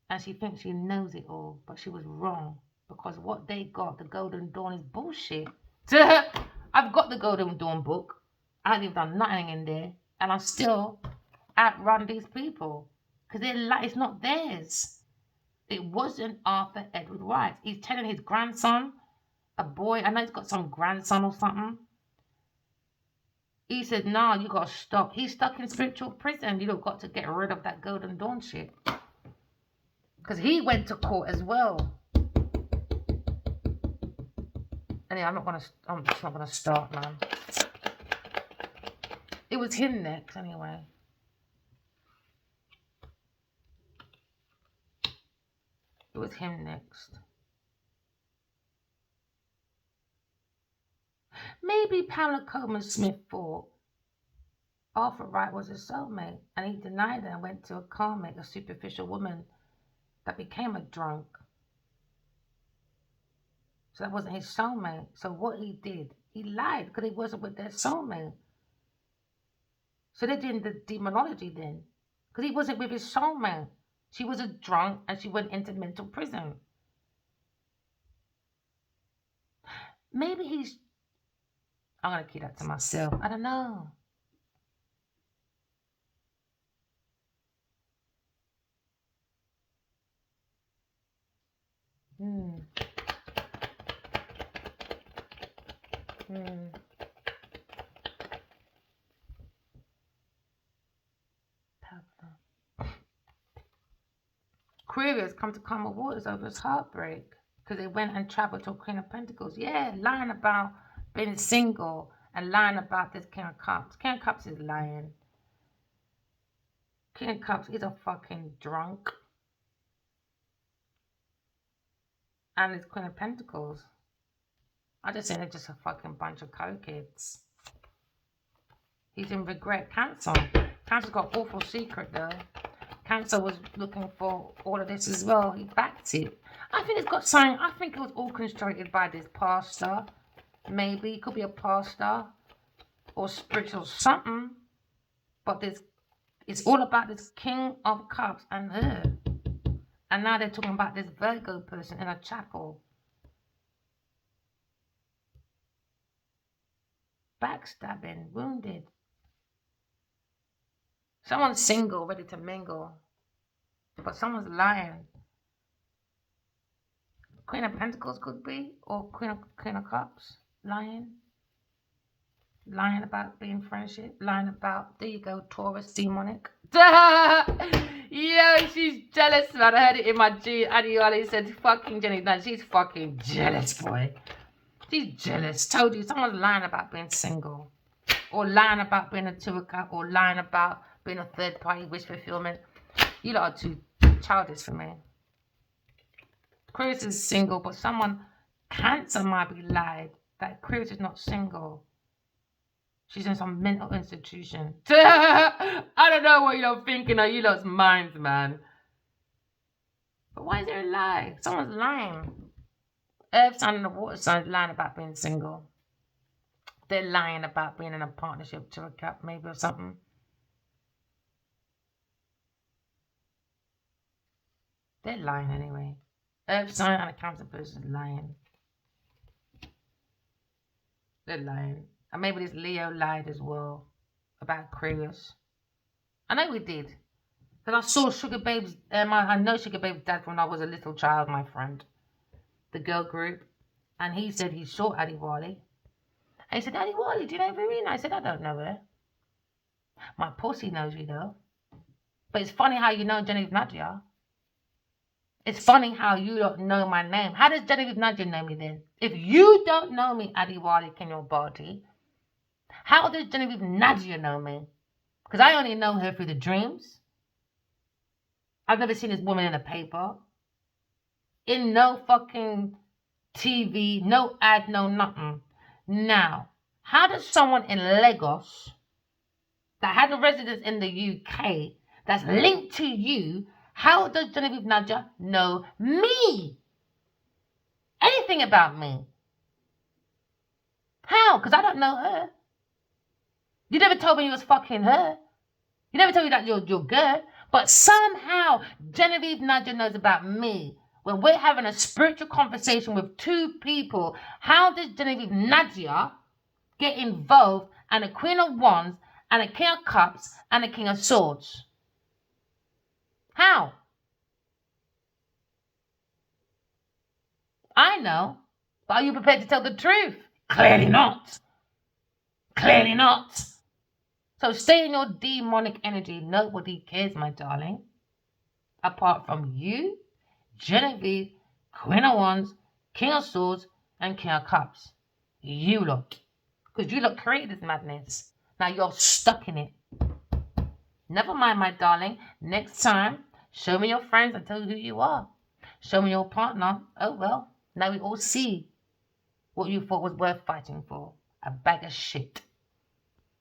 And she thinks she knows it all, but she was wrong. Because what they got, the Golden Dawn, is bullshit. I've got the Golden Dawn book. I haven't even done nothing in there. And I still outrun these people. Because it's not theirs. It wasn't Arthur Edward White. He's telling his grandson, a boy, I know he's got some grandson or something. He said, no, you got to stop. He's stuck in spiritual prison. You've got to get rid of that Golden Dawn shit. Because he went to court as well. Anyway, I'm just not going to start, man. It was him next, anyway. It was him next. Maybe Pamela Coleman Smith thought Arthur Wright was his soulmate, and he denied her and went to a karmic, a superficial woman that became a drunk. So that wasn't his soulmate. So what he did, he lied because he wasn't with their soulmate. So they're doing the demonology then, because he wasn't with his soulmate. She was a drunk and she went into mental prison. Maybe I'm going to keep that to myself. I don't know. Aquarius come to calmer waters over his heartbreak because they went and traveled to a Queen of Pentacles. Yeah, lying about being single and lying about this King of Cups. King of Cups is lying. King of Cups is a fucking drunk. And it's Queen of Pentacles. I just think they're just a fucking bunch of cokeheads. He's in regret. Cancer. Cancer's got awful secret though. Cancer was looking for all of this as well. He backed it. I think it's got something. I think it was orchestrated by this pastor. Maybe it could be a pastor or spiritual something. But it's all about this King of Cups and her. And now they're talking about this Virgo person in a chapel. Backstabbing, wounded. Someone's single, ready to mingle. But someone's lying. Queen of Pentacles could be, or Queen of Cups. Lying. Lying about being friendship. Lying about, there you go, Taurus, demonic. Yo, she's jealous, man. I heard it in my G. Adioli said, fucking Jenny. No, she's fucking jealous, boy. She's jealous. Told you, someone's lying about being single. Or lying about being a two of cup. Or lying about being a third party wish fulfillment. You lot are too childish for me. Aquarius is single, but someone, Cancer might be lied. That Aquarius is not single. She's in some mental institution. I don't know what you're thinking of you lot's minds, man. But why is there a lie? Someone's lying. Earth sign and the water sign is lying about being single. They're lying about being in a partnership to a cup, maybe, or something. They're lying anyway. Earth sign and a Cancer person is lying. They're lying. And maybe this Leo lied as well about Aquarius. I know we did. Because I saw Sugar Babe's, I know Sugar Babe's dad from when I was a little child, my friend. The girl group. And he said he saw Adi Wali. And he said, Adi Wali, do you know Verena? I said, I don't know her. My pussy knows you though. But it's funny how you know Genevieve Nadia. It's funny how you don't know my name. How does Genevieve Nadia know me then? If you don't know me, Adi Wali Kenyobati, how does Genevieve Nadia know me? Because I only know her through the dreams. I've never seen this woman in a paper. In no fucking TV, no ad, no nothing. Now, how does someone in Lagos that had a residence in the UK that's linked to you, how does Genevieve Nadia know me? Anything about me? How? Because I don't know her. You never told me you was fucking her. You never told me that you're good. But somehow Genevieve Nadia knows about me. When we're having a spiritual conversation with two people, how does Genevieve Nadia get involved and a Queen of Wands and a King of Cups and a King of Swords? How? I know. But are you prepared to tell the truth? Clearly not. Clearly not. So stay in your demonic energy. Nobody cares, my darling. Apart from you, Genevieve, Queen of Wands, King of Swords, and King of Cups. You lot. Because you lot created this madness. Now you're stuck in it. Never mind, my darling. Next time, show me your friends and tell you who you are. Show me your partner. Oh well. Now we all see what you thought was worth fighting for. A bag of shit.